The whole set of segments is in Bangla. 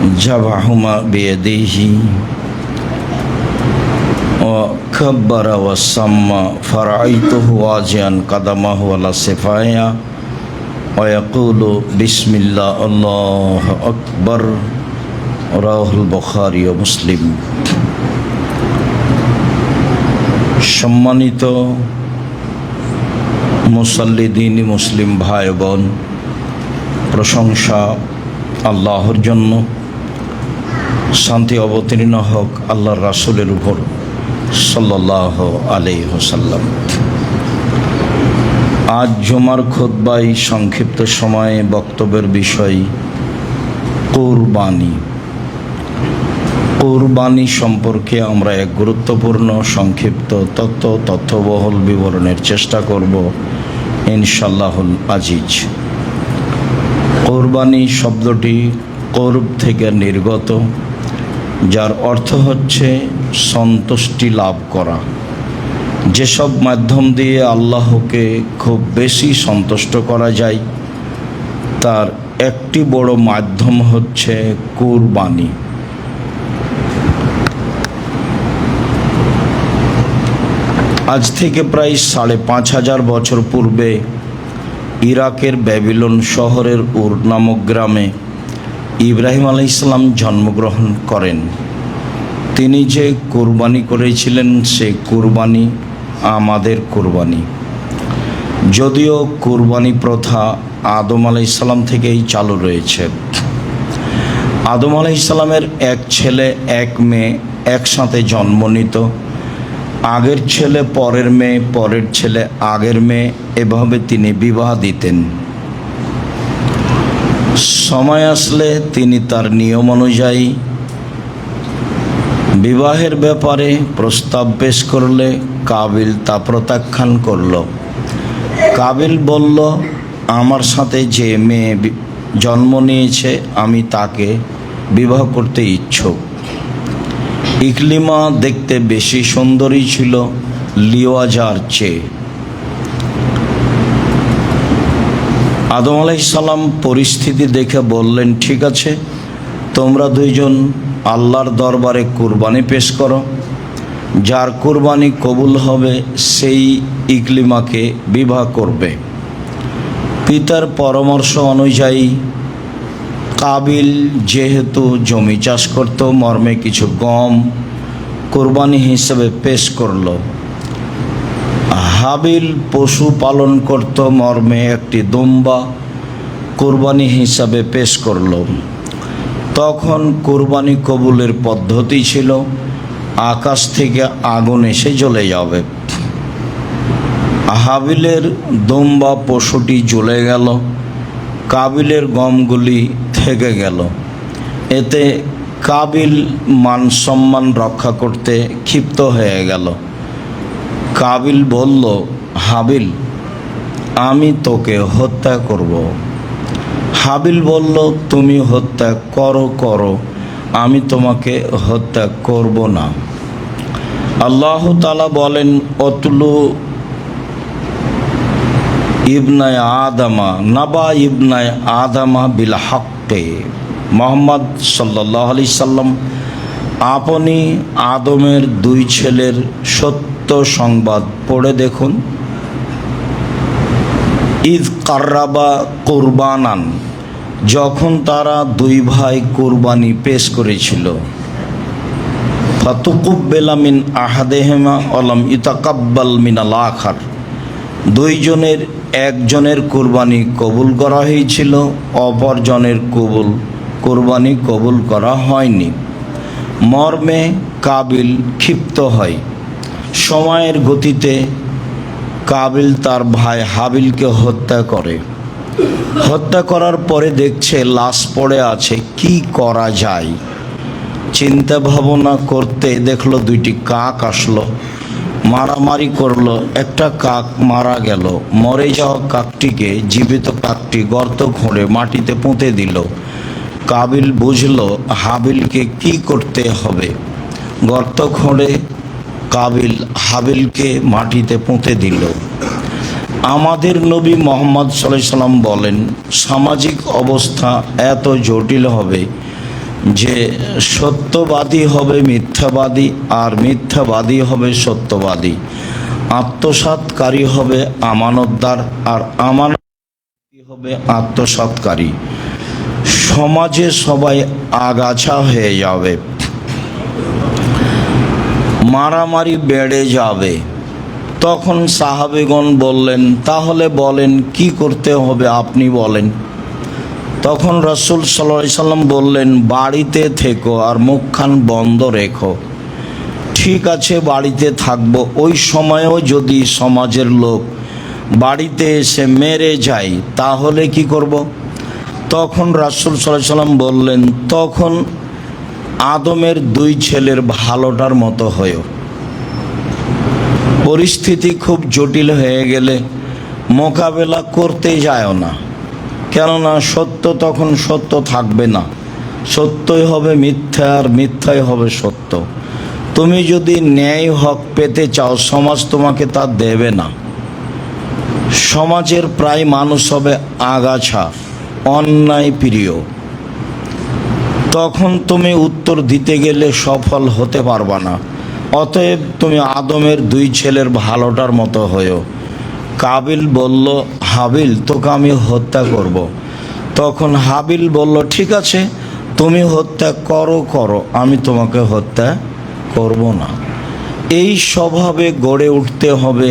جبعهما بيديه وكبر وسمى فرأيته واجعا قدمه على السفايا ويقول بسم الله الله أكبر رواه البخاري ومسلم। সম্মানিত মুসল্লি দিনী মুসলিম ভাই বোন, প্রশংসা আল্লাহর জন্য, শান্তি অবতীর্ণ হোক আল্লাহর রাসূলের উপর সাল্লাল্লাহু আলাইহি ওয়াসাল্লাম। আজ জুমার খুতবায় সংক্ষিপ্ত সময়ে বক্তব্যের বিষয় কুরবানি। কুরবানি সম্পর্কে আমরা এক গুরুত্বপূর্ণ সংক্ষিপ্ত তথ্যবহুল বিবরণের চেষ্টা করব ইনশাআল্লাহুল আজিজ। কুরবানি শব্দটি কুরব থেকে নির্গত, যার অর্থ হচ্ছে সন্তুষ্টি লাভ করা। যেসব মাধ্যম দিয়ে আল্লাহকে খুব বেশি সন্তুষ্ট করা যায় তার একটি বড় মাধ্যম হচ্ছে কুরবানি। আজ থেকে প্রায় ৫,৫০০ বছর পূর্বে ইরাকের ব্যাবিলন শহরের উর নামক গ্রামে ইব্রাহিম আলাইহিস সালাম জন্মগ্রহণ করেন। তিনি যে কুরবানি করেছিলেন সে কুরবানি আমাদের কুরবানি। যদিও কুরবানি প্রথা আদম আলাইহিস সালাম থেকেই চালু রয়েছে। আদম আলাইহিস সালামের এক ছেলে এক মেয়ে একসাথে জন্ম নিত। আগের ছেলে পরের মেয়ে, পরের ছেলে আগের মেয়ে, এভাবে তিনি বিবাহ দিতেন। সময় আসলে তিনি তার নিয়ম অনুযায়ী বিবাহের ব্যাপারে প্রস্তাব পেশ করলে কাবিল তা প্রত্যাখ্যান করল। কাবিল বলল, আমার সাথে যে মেয়ে জন্ম নিয়েছে আমি তাকে বিবাহ করতে ইচ্ছুক। ইকলিমা দেখতে বেশি সুন্দরী ছিল লিওয়াজার চেয়ে। আদম আলাইহিস সালাম পরিস্থিতি দেখে বললেন, ঠিক আছে, তোমরা দুইজন আল্লাহর দরবারে কুরবানি পেশ করো। যার কুরবানি কবুল হবে সেই ইকলিমাকে বিবাহ করবে। পিতার পরামর্শ অনুযায়ী কাবিল যেহেতু জমি চাষ করত, মর্মে কিছু গম কুরবানি হিসেবে পেশ করল। হাবিল পশু পালন করত, মর্মে একটি দুম্বা কুরবানি হিসাবে পেশ করল। তখন কুরবানি কবুলের পদ্ধতি ছিল আকাশ থেকে আগুন এসে জ্বলে যাবে। হাবিলের দুম্বা পশুটি জ্বলে গেল, কাবিলের গমগুলি থেকে গেল। এতে কাবিল মান সম্মান রক্ষা করতে ক্ষিপ্ত হয়ে গেল। কাবিল বলল, হাবিল, আমি তোকে হত্যা করব। হাবিল বলল, তুমি হত্যা করো, আমি তোমাকে হত্যা করব না। আল্লাহ তাআলা বলেন, অতলু ইবনায় আদামা নাবা ইবনায় আদামা বিল হক্কে। মুহাম্মদ সাল্লাল্লাহু আলাইহি সাল্লাম আপনি আদমের দুই ছেলের সত্য সংবাদ পড়ে দেখুন। ইদ কাররাবা কুরবানান, যখন তারা দুই ভাই কুরবানি পেশ করেছিল। ফাতুকুব্বিলা মিন আহাদিহিমা ওয়ালাম ইতাকাব্বাল মিনাল আখার, দুইজনের একজনের কুরবানি কবুল করা হয়েছিল, অপরজনের কুরবানি কবুল করা হয়নি। মর্মে কাবিল ক্ষিপ্ত হয়। সময়ের গতিতে কাবিল তার ভাই হাবিলকে হত্যা করে। হত্যা করার পরে দেখছে লাশ পড়ে আছে, কি করা যায়। চিন্তা ভাবনা করতে দেখলো দুইটি কাক আসলো, মারামারি করলো। একটা কাক মারা গেল। মরে যাওয়া কাকটিকে জীবিত কাকটি গর্ত খুঁড়ে মাটিতে পুঁতে দিল। কাবিল বুঝল হাবিলকে কি করতে হবে। গর্ত খুঁড়ে কাবিল হাবিলকে মাটিতে পুঁতে দিল। আমাদের নবী মুহাম্মদ সাল্লাল্লাহু আলাইহি সাল্লাম বলেন, সামাজিক অবস্থা এত জটিল হবে যে সত্যবাদী হবে মিথ্যাবাদী, আর মিথ্যাবাদী হবে সত্যবাদী। আত্মসাৎকারী হবে আমানতদার, আর আমানতী হবে আত্মসাৎকারী। সমাজে সবাই আগাছা হয়ে যাবে, মারামারি বেড়ে যাবে। তখন সাহাবীগণ বললেন, তাহলে বলেন কি করতে হবে, আপনি বলেন। তখন রাসূল সাল্লাল্লাহু আলাইহি সাল্লাম বললেন, বাড়িতে থেকো আর মুখখান বন্ধ রেখো। ঠিক আছে, বাড়িতে থাকবো। ওই সময়েও যদি সমাজের লোক বাড়িতে এসে মেরে যায় তাহলে কি করব? তখন রাসূল সাল্লাল্লাহু আলাইহি সাল্লাম বললেন, তখন আদমের 2 ছেলের ভালোটার মতো হয়েও। পরিস্থিতি খুব জটিল হয়ে গেলে মোকাবেলা করতে যায় না, কেননা সত্য তখন সত্য থাকবে না, সত্যই হবে মিথ্যা, আর মিথ্যাই হবে সত্য। তুমি যদি ন্যায় হক পেতে চাও, সমাজ তোমাকে তা দেবে না। সমাজের প্রায় মানুষ হবে আগাছা, অন্যায় প্রিয়। তখন তুমি উত্তর দিতে গেলে সফল হতে পারবা না। অতএব তুমি আদমের 2 ছেলের ভালোটার মতো হয়েও। কাবিল বলল, হাবিল তোকে আমি হত্যা করব। তখন হাবিল বলল, ঠিক আছে, তুমি হত্যা করো, আমি তোমাকে হত্যা করব না। এই স্বভাবে গড়ে উঠতে হবে।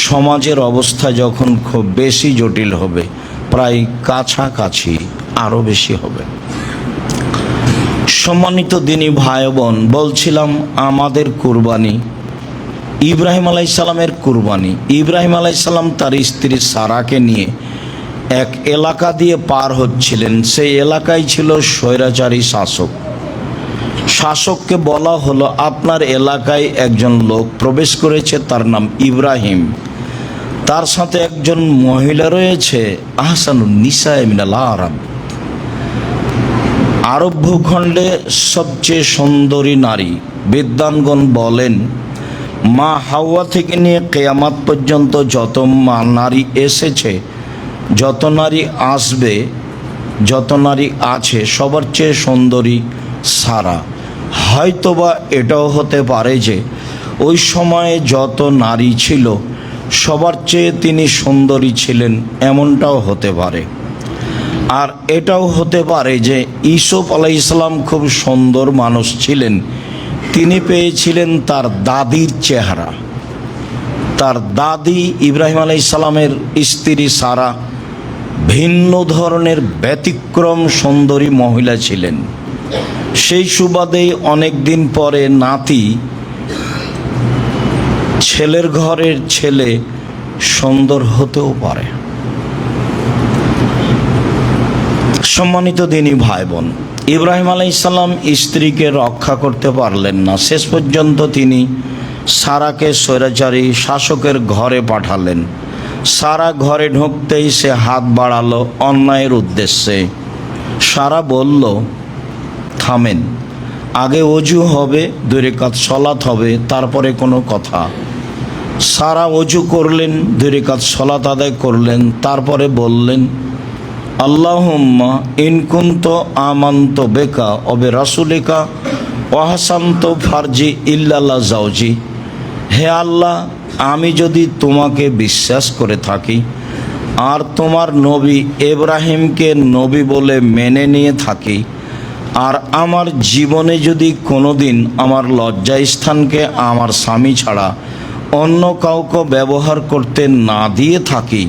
সমাজের অবস্থা যখন খুব বেশি জটিল হবে, প্রায় কাছাকাছি আরও বেশি হবে। সম্মানিত দিনী ভাই বোন, বলছিলাম আমাদের কুরবানি, ইব্রাহিম আলাইহিস সালামের কুরবানি। ইব্রাহিম আলাইহিস সালাম তার স্ত্রী সারাকে নিয়ে এক এলাকা দিয়ে পার হচ্ছিলেন। সেই এলাকায় ছিল স্বৈরাচারী শাসক। শাসককে বলা হলো, আপনার এলাকায় একজন লোক প্রবেশ করেছে, তার নাম ইব্রাহিম, তার সাথে একজন মহিলা রয়েছে, আহসানুন নিসায়ে মিনাল আরব, আরব ভূখণ্ডে সবচেয়ে সুন্দরী নারী। বিদ্বানগণ বলেন, মা হাওয়া থেকে নিয়ে কিয়ামত পর্যন্ত যত নারী এসেছে, যত নারী আসবে, যত নারী আছে, সবার চেয়ে সুন্দরী সারা। হয়তোবা এটাও হতে পারে যে ওই সময়ে যত নারী ছিল সবার চেয়ে তিনি সুন্দরী ছিলেন, এমনটাও হতে পারে। আর এটাও হতে পারে যে ইউসুফ আলাইহিস সালাম খুব সুন্দর মানুষ ছিলেন, তিনি পেয়েছিলেন তার দাদির চেহারা। তার দাদি ইব্রাহিম আলাইহিস সালামের স্ত্রী সারা ভিন্ন ধরনের ব্যতিক্রম সুন্দরী মহিলা ছিলেন। সেই সুবাদেই অনেক দিন পরে নাতি, ছেলের ঘরের ছেলে সুন্দর হতেও পারে। সম্মানিত দিনী ভাই বোন, ইব্রাহিম আলাইহিস সালাম স্ত্রীকে রক্ষা করতে পারলেন না। শেষ পর্যন্ত তিনি সারাকে স্বৈরাচারী শাসকের ঘরে পাঠালেন। সারা ঘরে ঢুকতেই সে হাত বাড়ালো অন্যায়ের উদ্দেশ্যে। সারা বলল, থামেন, আগে অজু হবে, 2 রাকাত সালাত হবে, তারপরে কোনো কথা। সারা অজু করলেন, 2 রাকাত সালাত আদায় করলেন, তারপরে বললেন, আল্লাহুম্মা ইন কুনতু আমানতু বিকা ওয়া বিরাসূলিকা ওয়া হাসানতু ফারজি ইল্লাল্লাহ জাওজি। হে আল্লাহ, আমি যদি তোমাকে বিশ্বাস করে থাকি আর তোমার নবী ইব্রাহিমকে নবী বলে মেনে নিয়ে থাকি, আর আমার জীবনে যদি কোনোদিন আমার লজ্জাস্থানকে আমার স্বামী ছাড়া অন্য কাউকে ব্যবহার করতে না দিয়ে থাকি,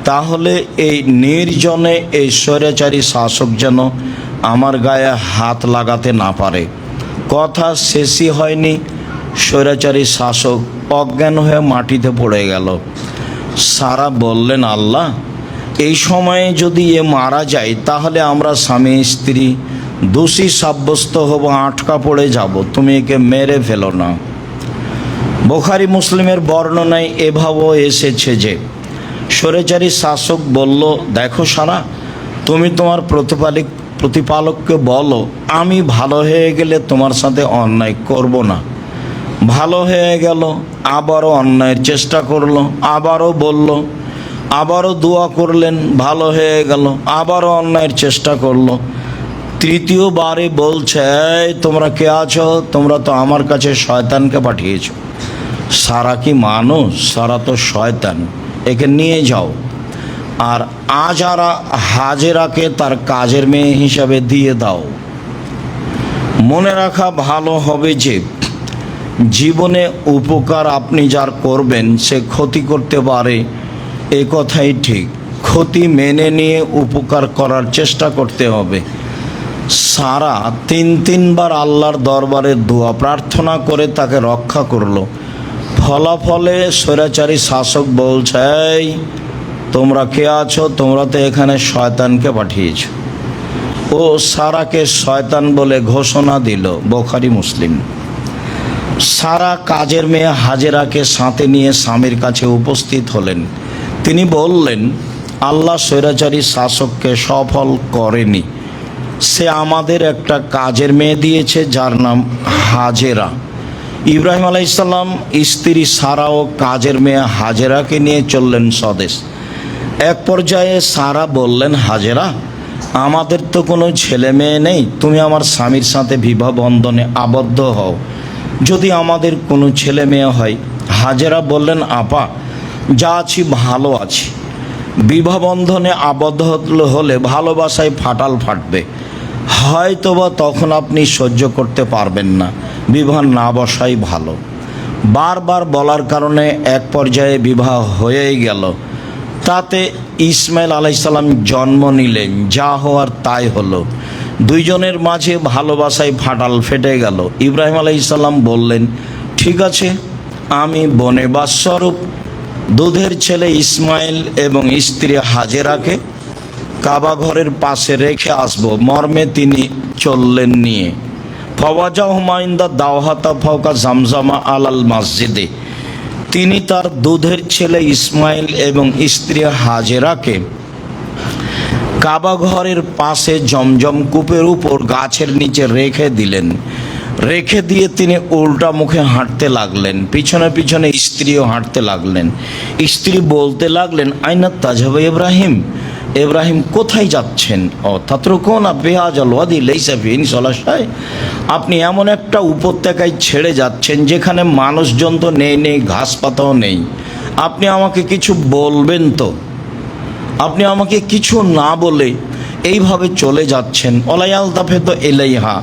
তাহলে এই নির্জনে এই স্বৈরাচারী শাসক যেন আমার গায়ে হাত লাগাতে না পারে। কথা শেষই হয়নি, স্বৈরাচারী শাসক অজ্ঞান হয়ে মাটিতে পড়ে গেল। সারা বললেন, আল্লাহ, এই সময়ে যদি এ মারা যায় তাহলে আমরা স্বামী স্ত্রী দোষী সাব্যস্ত হব, আটকা পড়ে যাব, তুমি একে মেরে ফেলো না। বুখারী মুসলিমের বর্ণনায় এভাবেও এসেছে যে স্বৈরাচারী শাসক বলল, দেখো সারা, তুমি তোমার প্রতিপালককে বলো আমি ভালো হয়ে গেলে তোমার সাথে অন্যায় করব না। ভালো হয়ে গেল, আবারও অন্যায়ের চেষ্টা করলো, আবারও বলল, আবারও দোয়া করলেন, ভালো হয়ে গেল, আবারও অন্যায়ের চেষ্টা করলো। তৃতীয়বারে বলছে, এই তোমরা কে আছো? তোমরা তো আমার কাছে শয়তানকে পাঠিয়েছো। সারা কি মানুষ? সারা তো শয়তান, একে নিয়ে যাও। আর আজারা হাজেরাকে তার কাজের মেয়ে হিসাবে দিয়ে দাও। মনে রাখা ভালো হবে যে জীবনে উপকার আপনি যার করবেন সে ক্ষতি করতে পারে, এ কথাই ঠিক। ক্ষতি মেনে নিয়ে উপকার করার চেষ্টা করতে হবে। সারা তিনবার আল্লাহর দরবারে দোয়া প্রার্থনা করে তাকে রক্ষা করলো। ফলাফলে স্বৈরাচারী শাসক বলছে, এই তোমরা কে আছো? তোমরা তো এখানে শয়তানকে পাঠিয়েছ। ও সারাকে শয়তান বলে ঘোষণা দিল। বুখারী মুসলিম। সারা কাজের মেয়ে হাজেরাকে সাথে নিয়ে স্বামীর কাছে উপস্থিত হলেন। তিনি বললেন, আল্লাহ স্বৈরাচারী শাসককে সফল করেনি। সে আমাদের একটা কাজের মেয়ে দিয়েছে যার নাম হাজেরা। ইব্রাহিম আলাইহিস সালাম স্ত্রী সারা ও কাজের মেয়ে হাজেরাকে নিয়ে চললেন স্বদেশ। এক পর্যায়ে সারা বললেন, হাজেরা, আমাদের তো কোনো ছেলে মেয়ে নেই, তুমি আমার স্বামীর সাথে বিবাহ বন্ধনে আবদ্ধ হও, যদি আমাদের কোনো ছেলে মেয়ে হয়। হাজেরা বললেন, আপা, যা আছি ভালো আছি। বিবাহ বন্ধনে আবদ্ধ হলে ভালোবাসায় ফাটাল ফাটবে, হয়তোবা তখন আপনি সহ্য করতে পারবেন না, বিবাহ না বসাই ভালো। বারবার বলার কারণে এক পর্যায়ে বিবাহ হয়েই গেল। তাতে ইসমাইল আলাইহিস সালাম জন্ম নিলেন। যা হওয়ার তাই হলো। দুইজনের মাঝে ভালোবাসায় ফাটাল ফেটে গেল। ইব্রাহিম আলাইহিস সালাম বললেন, ঠিক আছে, আমি বনেবাসস্বরূপ দুধের ছেলে ইসমাইল এবং স্ত্রী হাজেরাকে কাবা ঘরের পাশে রেখে আসব। মর্মে তিনি চললেন নিয়ে। ফওয়াজা হুমায়ুন্দা দাওহাতা ফাওকা জামজামা আলাল মসজিদে। তিনি তার দুধের ছেলে ইসমাইল এবং স্ত্রী হাজেরাকে কাবা ঘরের পাশে জমজম কূপের উপর গাছের নিচে রেখে দিলেন। রেখে দিয়ে তিনি উল্টা মুখে হাঁটতে লাগলেন। পিছনে পিছনে স্ত্রীও হাঁটতে লাগলেন। স্ত্রী বলতে লাগলেন, আইনা তাজহাবা ইব্রাহিম, ইব্রাহিম কোথায় যাচ্ছেন? ও তাতরুকুনা বিহাজাল ওয়াদি লাইসা ফিহি সলাশাই, আপনি এমন একটা উপত্যকায় ছেড়ে যাচ্ছেন যেখানে মানুষজন তো নেই, ঘাস পাতাও নেই। আপনি আমাকে কিছু বলবেন তো? আপনি আমাকে কিছু না বলে এইভাবে চলে যাচ্ছেন। ওলাইয়াল তাফেত এলাইহা,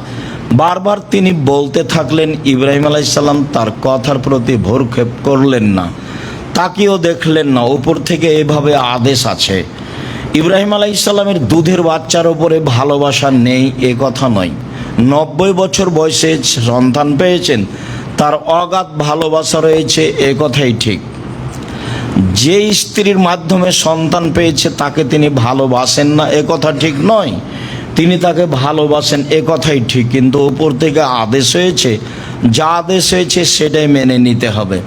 বারবার তিনি বলতে থাকলেন। ইব্রাহিম আলাইহিস সালাম তার কথার প্রতি ভ্রুক্ষেপ করলেন না, তাকিয়েও দেখলেন না। উপর থেকে এভাবে আদেশ আছে। ইব্রাহিম আলাইহিস সালামের দুধের বাচ্চার ওপরে ভালোবাসা নেই এ কথা নয়। 90 বছর বয়সে সন্তান পেয়েছেন, তার অগাধ ভালোবাসা রয়েছে এ কথাই ঠিক। যে স্ত্রীর মাধ্যমে সন্তান পেয়েছে তাকে তিনি ভালোবাসেন না এ কথা ঠিক নয়। তিনি তাকে ভালোবাসেন এ কথাই ঠিক, কিন্তু উপর থেকে আদেশ হয়েছে, যা আদেশ হয়েছে সেটাই মেনে নিতে হবে।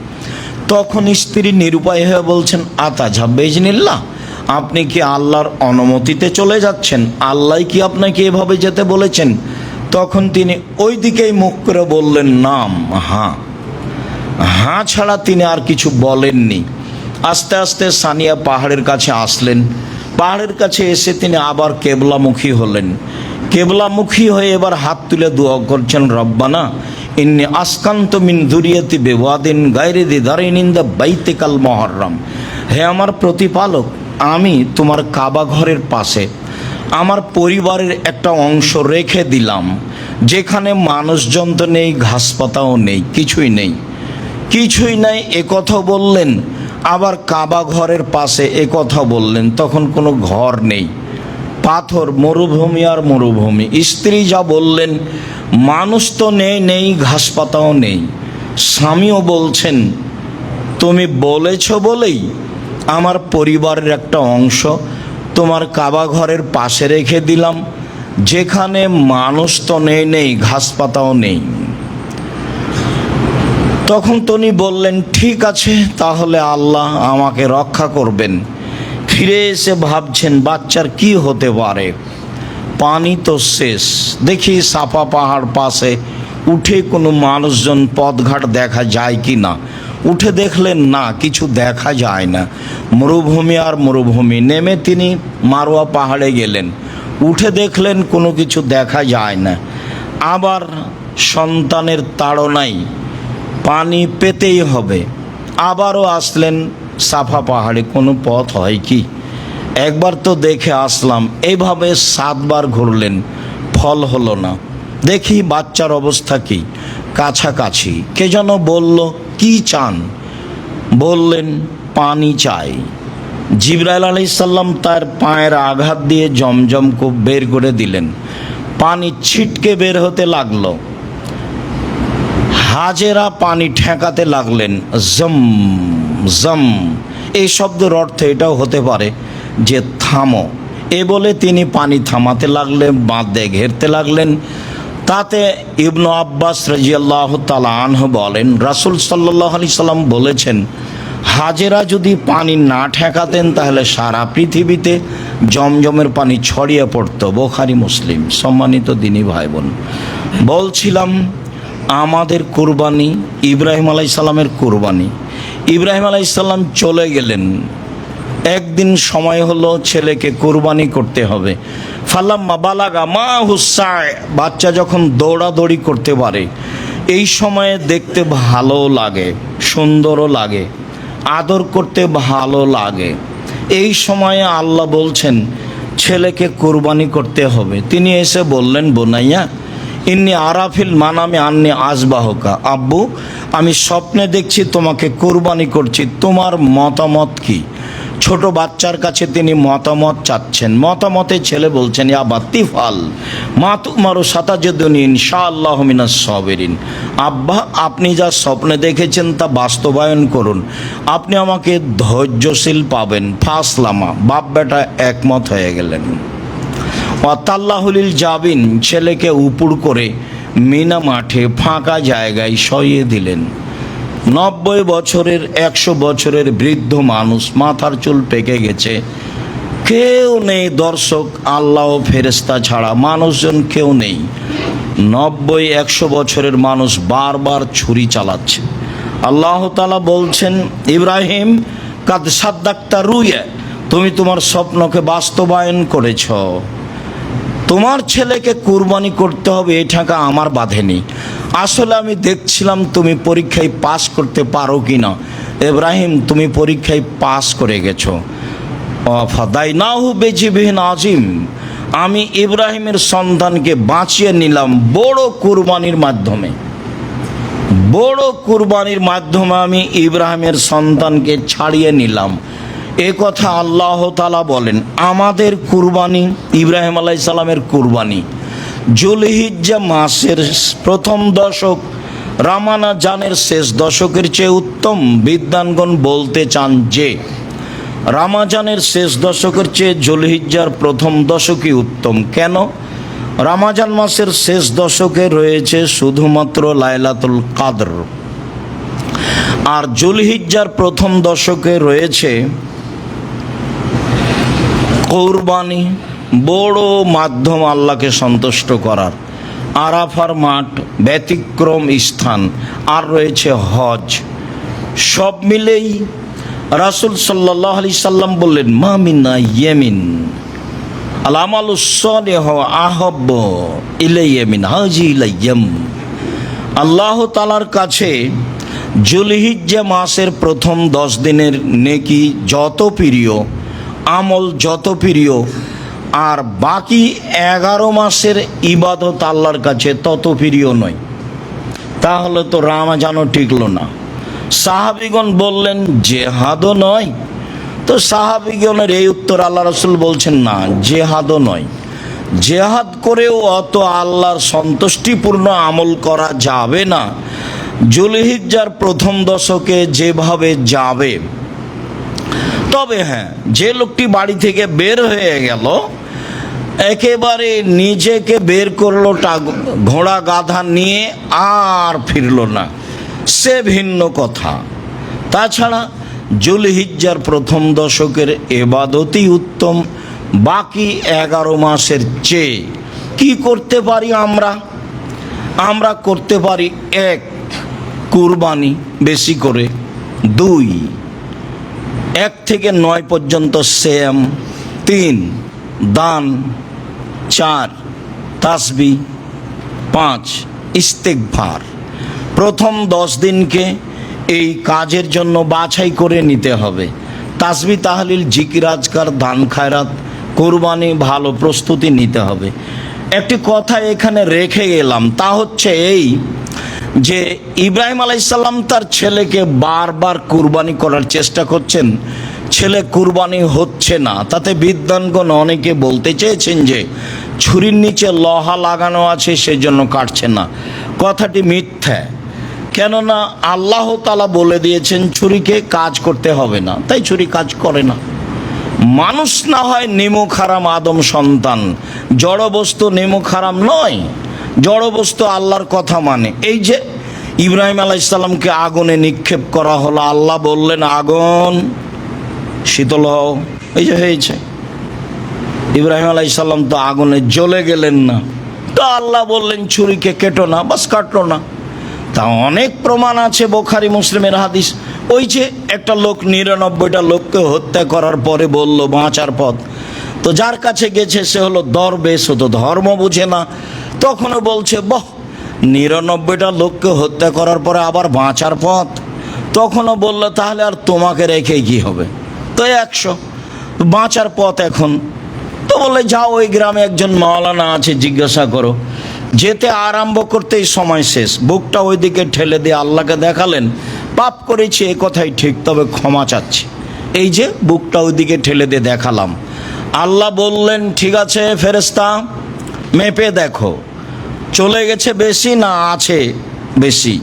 তখন স্ত্রী নিরুপায় হয়ে বলছেন, আতাজহাব বিইজনিল্লাহ, আপনি কি আল্লাহর অনুমতিতে চলে যাচ্ছেন? আল্লাহ কি আপনাকে এভাবে যেতে বলেছেন? তখন তিনি ওই দিকেই মুখ করে বললেন, নাম, হ্যাঁ। হ্যাঁ ছাড়া তিনি আর কিছু বলেননি। আস্তে আস্তে সানিয়া পাহাড়ের কাছে আসলেন। পাহাড়ের কাছে এসে তিনি আবার কেবলামুখী হলেন। কেবলামুখী হয়ে এবার হাত তুলে দোয়া করছেন, রব্বানা ইন্নী আসকান্ত মিন যুরিয়াতি বিওয়াদিন গায়রি যি যারইন ইনদা বাইতিকাল মুহাররম, হে আমার প্রতিপালক, আমি তোমার কাবা ঘরের পাশে আমার পরিবারের একটা অংশ রেখে দিলাম যেখানে মানুষজন তো নেই, ঘাসপাতাও নেই, কিছুই নেই, কিছুই নাই। এ কথা বললেন, আবার কাবা ঘরের পাশে এ কথা বললেন। তখন কোনো ঘর নেই, পাথর, মরুভূমি আর মরুভূমি। স্ত্রী যা বললেন, মানুষ তো নেই, ঘাসপাতাও নেই। স্বামীও বলছেন, তুমি বলেছ বলেই আমার পরিবারের একটা অংশ তোমার কাবা ঘরের পাশে রেখে দিলাম যেখানে মানুষ তো নেই, ঘাসপাতাও নেই। তখন তিনি বললেন, ঠিক আছে, তাহলে আল্লাহ আমাকে রক্ষা করবেন। ফিরে এসে ভাবছেন বাচ্চার কি হতে পারে, পানি তো শেষ। দেখি সাফা পাহাড় পাশে উঠে কোনো মানুষজন পথঘাট দেখা যায় কি না। উঠে দেখলেন না, কিছু দেখা যায় না, মরুভূমি আর মরুভূমি। নেমে তিনি মারোয়া পাহাড়ে গেলেন। উঠে দেখলেন কোনো কিছু দেখা যায় না। আবার সন্তানের তাড়নায় পানি পেতেই হবে, আবারও আসলেন সাফা পাহাড়ে। কোনো পথ হয় কি, একবার তো দেখে আসলাম, এইভাবে 7 বার ঘুরলেন, ফল হলো না। দেখি বাচ্চার অবস্থা কি, কাছাকাছি কে যেন বলল, কি চান? বললেন পানি চাই। জিবরাইল আলাইহিস সালাম তার পায়ের আঘাত দিয়ে জমজম কূপ বের করে দিলেন, পানি ছিটকে বের হতে লাগলো। হাজেরা পানি ঠেকাতে লাগলেন, জম জম। এই শব্দের অর্থ এটাও হতে পারে যে থামো। এ বলে তিনি পানি থামাতে লাগলেন, বাঁধে ঘেরতে লাগলেন। তাতে ইবনু আব্বাস রাদিয়াল্লাহু তাআলা আনহু বলেন, রাসূল সাল্লাল্লাহু আলাইহি সাল্লাম বলেছেন, হাজেরা যদি পানি না ঠেকাতেন তাহলে সারা পৃথিবীতে জমজমের পানি ছড়িয়ে পড়তো। বুখারী মুসলিম। সম্মানিত দিনী ভাই বোন, বলছিলাম আমাদের কুরবানি ইব্রাহিম আলাইহিস সালামের কুরবানি। ইব্রাহিম আলাইহিস সালাম চলে গেলেন, একদিন সময় হলো ছেলেকে কুরবানি করতে হবে। ফালাম্মা বালাগা মা হুসায়, বাচ্চা যখন দৌড়াদৌড়ি করতে পারে, এই সময়ে দেখতে ভালো লাগে, সুন্দরও লাগে, আদর করতে ভালো লাগে। এই সময়ে আল্লাহ বলছেন ছেলেকে কুরবানি করতে হবে। তিনি এসে বললেন, বোনাইয়া ইন্নি আরাফিল মানামে আন্নি আজবাহকা, আব্বু আমি স্বপ্নে দেখছি তোমাকে কুরবানি করছি, তোমার মতামত কি? ছোট বাচ্চার কাছে তিনি মতামত চাচ্ছেন। মতামতে ছেলে বলছেন, ইয়া বাতিফাল মা তুমারু সাতাজিদুনি ইনশাআল্লাহু মিনাস সাবিরিন। আব্বা আপনি যা স্বপ্নে দেখেছেন তা বাস্তবায়ন করুন, আপনি আমাকে ধৈর্যশীল পাবেন। ফাসলামা, বাপ বেটা একমত হয়ে গেলেন। ওয়াতাল্লাহুলিল জাবিন, ছেলেকে উপুড় করে মিনা মাঠে ফাঁকা জায়গায় সইয়ে দিলেন। 90 বছরের 100 বছরের বৃদ্ধ মানুষ, মাথার চুল পেকে গেছে, কেউ নেই দর্শক, আল্লাহ ও ফেরেশতা ছাড়া মানুষজন কেউ নেই। 90-100 বছরের মানুষ বারবার ছুরি চালাচ্ছে। আল্লাহ তাআলা বলছেন, ইব্রাহিম কাদ সাদ্দাক্তা রুয়া, তুমি তোমার স্বপ্নকে বাস্তবায়ন করেছ। তোমার ছেলেকে কুরবানি করতে হবে এই ঠাঁকা আমার বাঁধেনি। আসলে আমি দেখছিলাম তুমি পরীক্ষায় পাস করতে পারো কি না। ইব্রাহিম তুমি পরীক্ষায় পাস করে গেছো। ফাদাইনাহু বিজিবিহিন আজিম, আমি ইব্রাহিমের সন্তানকে বাঁচিয়ে নিলাম বড় কুরবানির মাধ্যমে। বড় কুরবানির মাধ্যমে আমি ইব্রাহিমের সন্তানকে ছাড়িয়ে নিলাম। এ কথা আল্লাহ তাআলা বলেন। আমাদের কুরবানি ইব্রাহিম আলাইহিস সালামের কুরবানি জুলহিজ্জা মাসের প্রথম দশক, রামাজানের শেষ দশকের চেয়ে উত্তম। বিদ্বানগণ বলতে চান যে রামাজানের শেষ দশকের চেয়ে জুলহিজ্জার প্রথম দশকই উত্তম। কেন? রামাজান মাসের শেষ দশকে রয়েছে শুধুমাত্র লাইলাতুল কাদর, আর জুলহিজ্জার প্রথম দশকে রয়েছে কুরবানি, বড় মাধ্যম আল্লাহকে সন্তুষ্ট করার। আরাফার মাঠ ব্যতিক্রম স্থান, আর রয়েছে হজ। সব মিলেই রাসূল সাল্লাল্লাহু আলাইহি সাল্লাম বললেন, মা মিনা ইয়ামিন আল আমালুস সালিহু আহাব্বু ইলাইয়া মিন হাযিহিল আইয়াম। আল্লাহ তাআলার কাছে জুলহিজ্জা মাসের প্রথম 10 দিনের নেকি যত প্রিয়, আমল যত প্রিয়, আর বাকি 11 মাসের ইবাদত আল্লাহর কাছে তত প্রিয় নয়। তাহলে তো রামাজানও টিকলো না। সাহাবীগণ বললেন, জেহাদও নয়। তো সাহাবীগণের এই উত্তর আল্লাহ রাসূল বলছেন, না জেহাদও নয়। জেহাদ করেও অত আল্লাহর সন্তুষ্টিপূর্ণ আমল করা যাবে না জুলহিজ্জার প্রথম দশকে যেভাবে যাবে। তবে হ্যাঁ, যে লোকটি বাড়ি থেকে বের হয়ে গেল, একেবারে নিজেকে বের করলো ঘোড়া গাধা নিয়ে, আর ফিরল না, সে ভিন্ন কথা। তাছাড়া জুলহিজ্জার প্রথম দশকের ইবাদতই উত্তম বাকি 11 মাসের চেয়ে। কি করতে পারি আমরা করতে পারি, 1 কুরবানি বেশি করে, 2 1 থেকে 9 পর্যন্ত সিয়াম, 3 দান, 4 তাসবিহ, 5 ইস্তেগফার। প্রথম 10 দিনকে এই কাজের জন্য বাছাই করে নিতে হবে। তাসবিহ, তাহলিল, জিকির, আজকার, দান, খায়রাত, কোরবানি, ভালো প্রস্তুতি নিতে হবে। একটি কথা এখানে রেখে গেলাম, তা হচ্ছে এই যে ইব্রাহিম আলাইসাল্লাম তার ছেলেকে বারবার কুরবানি করার চেষ্টা করছেন, ছেলে কুরবানি হচ্ছে না। তাতে বিদ্বানগণ অনেকে বলতে চেয়েছেন যে ছুরির নিচে লোহা লাগানো আছে সেজন্য কাটছে না। কথাটি মিথ্যা, কেননা আল্লাহ তাআলা বলে দিয়েছেন ছুরিকে কাজ করতে হবে না, তাই ছুরি কাজ করে না। মানুষ না হয় নিমুখ হারাম আদম সন্তান, জড় বস্তু নিমুখ হারাম নয়। জড় বস্তু আল্লাহর কথা মানে। এই যে ইব্রাহিম আলাইহিসসালামকে আগুনে নিক্ষেপ করা হলো, আল্লাহ বললেন আগুন শীতল হও, এই যে হয়েছে। ইব্রাহিম আলাইহিসসালাম তো আগুনে জ্বলে গেলেন না, তো আল্লাহ বললেন ছুরিকে কেটো না, বাস কাটলো না। তা অনেক প্রমাণ আছে, বুখারী মুসলিমের হাদিস। ওই যে একটা লোক 99টা লোককে হত্যা করার পরে বলল বাঁচার পথ, তো যার কাছে গেছে সে হলো দরবেশ, তো ধর্ম বুঝে না। তখনও বলছে বাহ, 99টা লোককে হত্যা করার পরে আবার বাঁচার পথ। তখনও বলল তাহলে আর তোমাকে রেখে কি হবে, তো 100 বাঁচার পথ এখন। তো বলে যাও, ওই গ্রামে একজন মাওলানা আছে, জিজ্ঞাসা করো। যেতে আরম্ভ করতেই সময় শেষ, বুকটা ওইদিকে ঠেলে দিয়ে আল্লাহকে দেখালেন, পাপ করেছি এ কথাই ঠিক, তবে ক্ষমা চাচ্ছি। এই যে বুকটা ওইদিকে ঠেলে দিয়ে দেখালাম। আল্লাহ বললেন ঠিক আছে ফেরেশতা, মেপে দেখো চলে গেছে বেশি না আছে বেশি।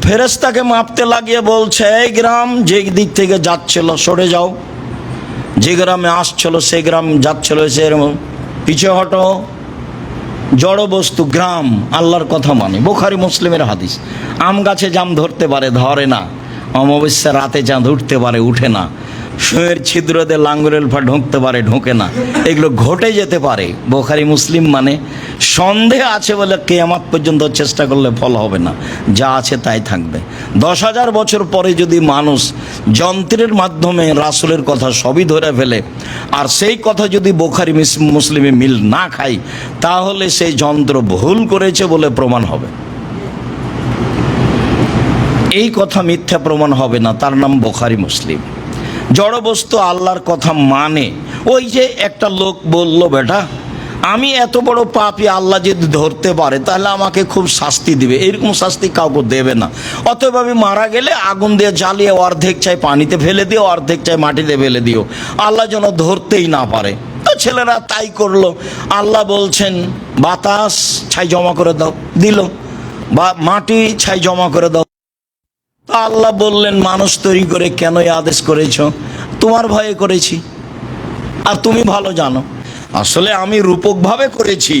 ফেরেশতাকে মাপতে লাগিয়ে বলছে এই গ্রাম যে দিক থেকে যাচ্ছিল সরে যাও, যে গ্রামে আসছিল সে গ্রাম যাচ্ছিল সেরকম পিছিয়ে হটো। জড় বস্তু গ্রাম আল্লাহর কথা মানে, বুখারী মুসলিমের হাদিস। আম গাছে জাম ধরতে পারে, ধরে না। অমাবস্যা রাতে চাঁদ উঠতে পারে, উঠে না। সুঁয়ের ছিদ্রতে লাঙ্গলের ফা ঢুকতে পারে, ঢোকে না। এগুলো ঘটে যেতে পারে। বুখারী মুসলিম মানে সন্দেহ আছে বলে কিয়ামত পর্যন্ত চেষ্টা করলে ফল হবে না, যা আছে তাই থাকবে। 10,000 বছর পরে যদি মানুষ যন্ত্রের মাধ্যমে রাসূলের কথা সবই ধরে ফেলে, আর সেই কথা যদি বুখারী মুসলিমে মিল না খায়, তাহলে সেই যন্ত্র ভুল করেছে বলে প্রমাণ হবে। এই কথা মিথ্যা প্রমাণ হবে না, তার নাম বুখারী মুসলিম। জড়বস্তু আল্লাহর কথা মানে। ওই যে একটা লোক বলল বেটা আমি এত বড় পাপী, আল্লাহ যদি ধরতে পারে তাহলে আমাকে খুব শাস্তি দিবে। এরকম শাস্তি কাউকে দেবে না। অতএব আমি মারা গেলে আগুন দিয়ে জ্বালিয়ে অর্ধেক চাই পানিতে ফেলে দিও, অর্ধেক চাই মাটিতে ফেলে দিও, আল্লাহ যেন ধরতেই না পারে। তো ছেলেরা তাই করলো। আল্লাহ বলছেন বাতাস ছাই জমা করে দাও, দিল। বা মাটি ছাই জমা করে দাও। আল্লাহ বললেন মানুষ তৈরি করে কেন এই আদেশ করেছ? তোমার ভয়ে করেছি, আর তুমি ভালো জানো। আসলে আমি রূপকভাবে করেছি,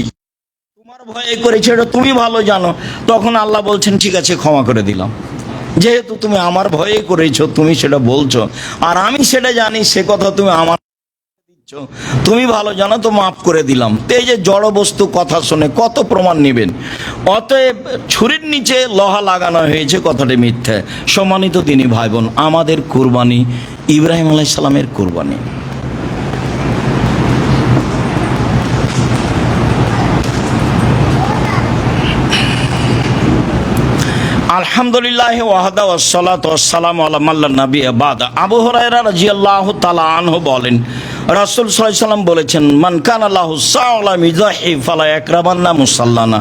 তোমার ভয়ে করেছি, এটা তুমি ভালো জানো। তখন আল্লাহ বলছেন ঠিক আছে ক্ষমা করে দিলাম, যেহেতু তুমি আমার ভয়ে করেছো, তুমি সেটা বলছো, আর আমি সেটা জানি, সে কথা তুমি আমার দিচ্ছ, তুমি ভালো জানো, তো মাফ করে দিলাম। তো এই যে জড় বস্তু কথা শুনে কত প্রমাণ নেবেন? অতএব ছুরির নিচে লোহা লাগানো হয়েছে, কথাটি মিথ্যা। সম্মানিত দিনী ভাই বোন, আমাদের কুরবানি ইব্রাহিম আলাইহিস সালামের কুরবানি। আলহামদুলিল্লাহ ওয়াহদা ওয়াসসালাতু ওয়াসসালামু আলা মান লা নাবিয়্যা বাদা। আবু হুরায়রা রাদিয়াল্লাহু তাআলা আনহু বলেন, রাসূল সাল্লাল্লাহু আলাইহি সাল্লাম বলেছেন, মান কানা লাহু সাওলা মিজাহি ফালা ইয়াকরাবান্না মুসাল্লানা।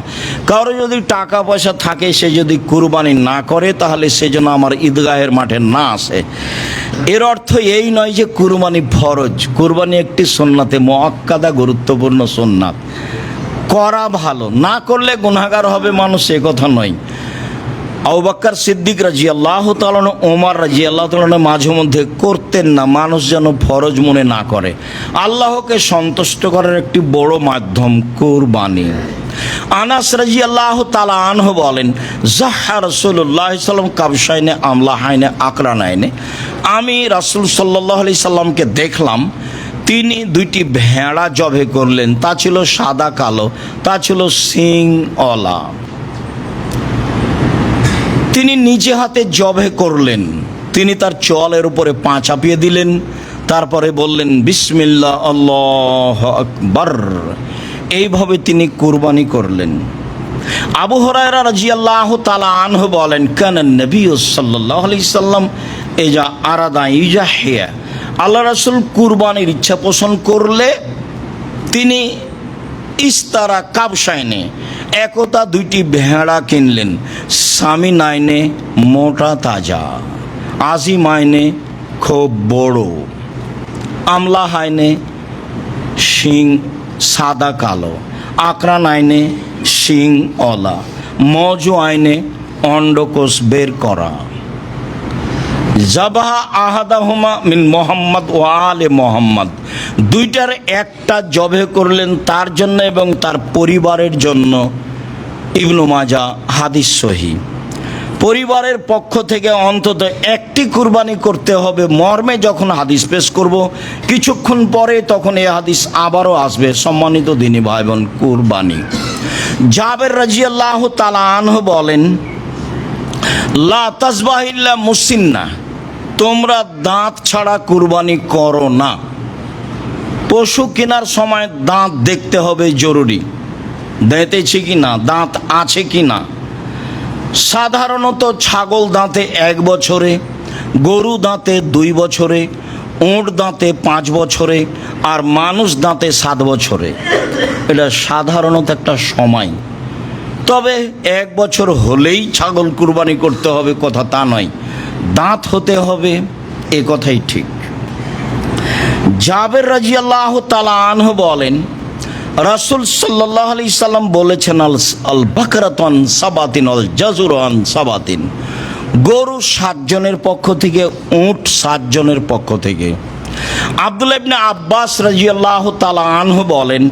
কারো যদি টাকা পয়সা থাকে, সে যদি কুরবানি না করে, তাহলে সে যেন আমার ঈদগাহের মাঠে না আসে। এর অর্থ এই নয় যে কুরবানি ফরজ। কুরবানি একটি সুন্নাতে মুআক্কাদা, গুরুত্বপূর্ণ সুন্নাত। করা ভালো, না করলে গুনাহগার হবে মানুষ, এ কথা নয়। আবু বকর সিদ্দিক রাদিয়াল্লাহু তাআলা, ওমর রাদিয়াল্লাহু তাআলা মাঝে মধ্যে করতেন না, মানুষ যেন ফরজ মনে না করে। আল্লাহকে সন্তুষ্ট করার একটি বড় মাধ্যম কুরবানি। আনাস রাদিয়াল্লাহু তাআলা আনহু বলেন, যাহা রাসূলুল্লাহ সাল্লাল্লাহু আলাইহি সাল্লাম কাবশাইনে আমলাহাইনে আকরানাইনে। আমি রাসূল সাল্লাল্লাহু আলাইহি সাল্লামকে দেখলাম, তিনি দুইটি ভেড়া জবে করলেন। তা ছিল সাদা কালো, তা ছিল সিংওয়ালা। তিনি নিজে হাতে জবে করলেন। তিনি তার চোয়ালের উপরে পা চাপিয়ে দিলেন, তারপরে বললেন বিসমিল্লাহ আল্লাহু আকবার। এইভাবে তিনি কুরবানি করলেন। আবু হুরায়রা রাদিয়াল্লাহু তাআলা আনহু বলেন, কানা নবী সাল্লাল্লাহু আলাইহি সাল্লাম ইজা আরাদা ইজাহিয়া, আল্লাহ রাসূল কুরবানির ইচ্ছা পোষণ করলে তিনি ইস্তারা কাবশাইনে, একতা দুইটি ভেড়া কিনলেন, সামি নাইনে মোটা তাজা, আজি মাইনে খুব বড়, আমলা হাইনে শিং সাদা কালো, আকরা নাইনে শিং অলা, মজু আইনে অন্ডকোষ বের করা। জাবাহা আহাদাহুমা মিন মোহাম্মদ ও আলে মোহাম্মদ, দুইটার একটা জবে করলেন তার জন্য এবং তার পরিবারের জন্য। ইবনু মাজা, হাদিস সহিহ। পরিবারের পক্ষ থেকে অন্তত একটি কুরবানি করতে হবে মর্মে যখন হাদিস পেশ করব, কিছুক্ষণ পরে তখন এই হাদিস আবারও আসবে। সম্মানিত দিনী ভাই বোন, কুরবানি। জাবের রাদিয়াল্লাহু তাআলা আনহু বলেন, লা তাসবাহ ইল্লা মুসিন্না, তোমরা দাঁত ছাড়া কুরবানি করো না। পশু কেনার সময় দাঁত দেখতে হবে জরুরি, দাঁতেছে কি না, দাঁত আছে কি না। সাধারণত ছাগল দাঁতে 1 বছরে, গরু দাঁতে 2 বছরে, উট দাঁতে 5 বছরে, আর মানুষ দাঁতে 7 বছরে। এটা সাধারণত একটা সময়। তবে 1 বছর হলেই ছাগল কুরবানি করতে হবে কথা তা নয়, দাঁত হতে হবে, এ কথাই ঠিক। জাবের রাদিয়াল্লাহু তাআলা আনহু বলেন, রাসূল সাল্লাল্লাহু আলাইহি সাল্লাম বলেছেন, আল বাকরাতুন সাবাতিন আল জাজুরান সাবাতিন, গরু 7 জনের পক্ষ থেকে, উট 7 জনের পক্ষ থেকে। আব্দুল্লাহ ইবনে আব্বাস রাদিয়াল্লাহু তাআলা আনহু বলেন,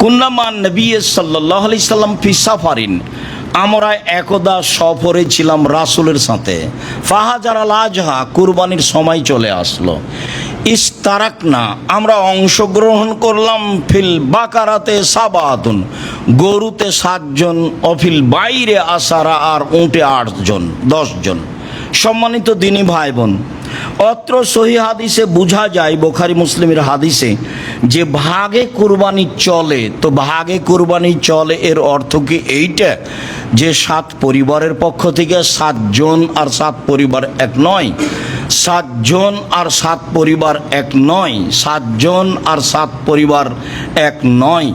কুন্না মান নবী সাল্লাল্লাহু আলাইহি সাল্লাম ফি সাফারিন, আমরা একদা সফরে ছিলাম রাসূলের সাথে। ফাহাজার আল আজহা, কুরবানির সময় চলে আসলো। ইস্তারাকনা, আমরা অংশগ্রহণ করলাম, ফিল বাকারাতে সাবাতুন, গরুতে 7 জন, অফিল বাইরে আসারা, আর উটে 8 জন, 10 জন। সম্মানিত দিনী ভাই বোন, অত্র সহিহ হাদিসে বোঝা যায়, বুখারী মুসলিমের হাদিসে, যে ভাগে কুরবানি চলে। তো ভাগে কুরবানি চলে এর অর্থ কি এইটা যে 7 পরিবারের পক্ষ থেকে 7 জন আর 7 পরিবার এক নয়, 7 জন আর 7 পরিবার এক নয়, 7 জন আর 7 পরিবার এক নয়,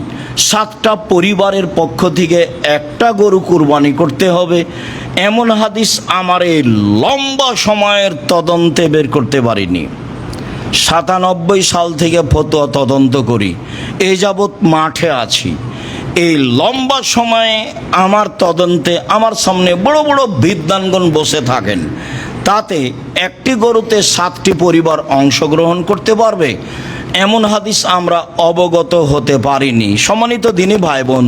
7টা পরিবারের পক্ষ থেকে একটা গরু কুরবানি করতে হবে। এমন হাদিস আমার এই লম্বা সময়ের তদন্তে বের করতে পারিনি। 97 সাল থেকে ফতোয়া তদন্ত করি, এই যাবৎ মাঠে আছি। এই লম্বা সময়ে আমার তদন্তে আমার সামনে বড় বড় বিদ্বানগণ বসে থাকেন, তাতে একটি গরুতে 7টি পরিবার অংশগ্রহণ করতে পারবে এমন হাদিস আমরা অবগত হতে পারিনি। সম্মানিত দিনী ভাই বোন,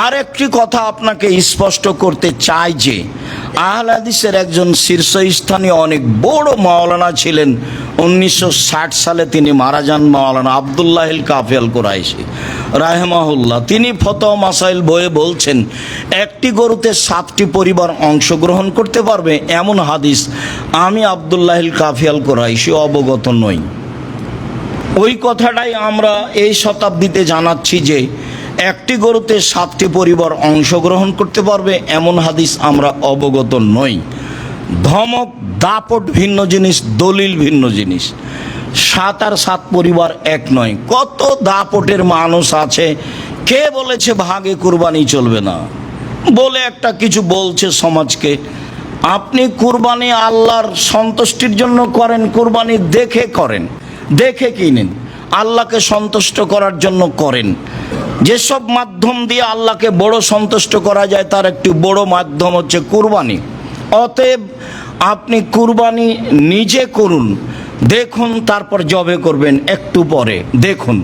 আর একটি কথা আপনাকে স্পষ্ট করতে চাই যে আহলে হাদিসের একজন শীর্ষস্থানীয় অনেক বড় মাওলানা ছিলেন। 1960 সালে তিনি মারা যান, মাওলানা আব্দুল্লাহিল কাফি আল কুরাইশি রাহিমাহুল্লাহ। তিনি ফতোয়া মাসাইল বইয়ে বলছেন, একটি গরুতে 7টি পরিবার অংশগ্রহণ করতে পারবে এমন হাদিস আমি আব্দুল্লাহিল কাফি আল কুরাইশি অবগত নই। ওই কথাটাই আমরা এই শতাব্দীতে জানাচ্ছি যে একটি গরুতে 7টি পরিবার অংশগ্রহণ করতে পারবে এমন হাদিস আমরা অবগত নই। ধমক দাপট ভিন্ন জিনিস, দলিল ভিন্ন জিনিস। 7 আর 7 পরিবার এক নয়। কত দাপটের মানুষ আছে, কে বলেছে ভাগে কুরবানি চলবে না বলে একটা কিছু বলছে সমাজকে। আপনি কুরবানি আল্লাহর সন্তুষ্টির জন্য করেন, কুরবানি দেখে করেন, দেখে কিনেন, আল্লাহকে সন্তুষ্ট করার জন্য করেন। যেসব মাধ্যম দিয়ে আল্লাহকে বড় সন্তুষ্ট করা যায় তার একটি বড় মাধ্যম হচ্ছে কুরবানি। অতএব আপনি কুরবানি নিজে করুন, দেখুন, তারপর জবে করবেন একটু পরে। দেখুন,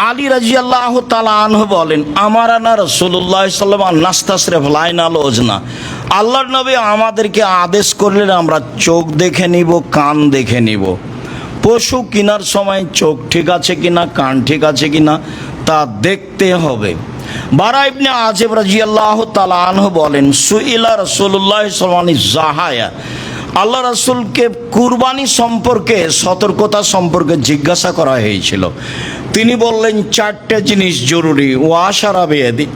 আলী রাদিয়াল্লাহু তাআলা আনহু বলেন, আমারানা রাসূলুল্লাহ সাল্লাল্লাহু আলাইহি ওয়াসাল্লাম নাস্তাসরিফ লাইনাল ওজনা, আল্লাহর নবী আমাদেরকে আদেশ করলেন আমরা চোখ দেখে নিব, কান দেখে নিব। পশু কেনার সময় চোখ ঠিক আছে কিনা, কান ঠিক আছে কিনা তা দেখতে হবে। বারা ইবনে আযিব রাদিয়াল্লাহু তাআলা আনহু বলেন, সুইলা রাসূলুল্লাহ সাল্লাল্লাহু আলাইহি ওয়াসাল্লাম জাহায়া, আল্লাহ রাসূলকে কুরবানি সম্পর্কে, সতর্কতা সম্পর্কে জিজ্ঞাসা করা হয়েছিল। তিনি বললেন 4টে জিনিস জরুরি। ও আশারা বেয়াদি,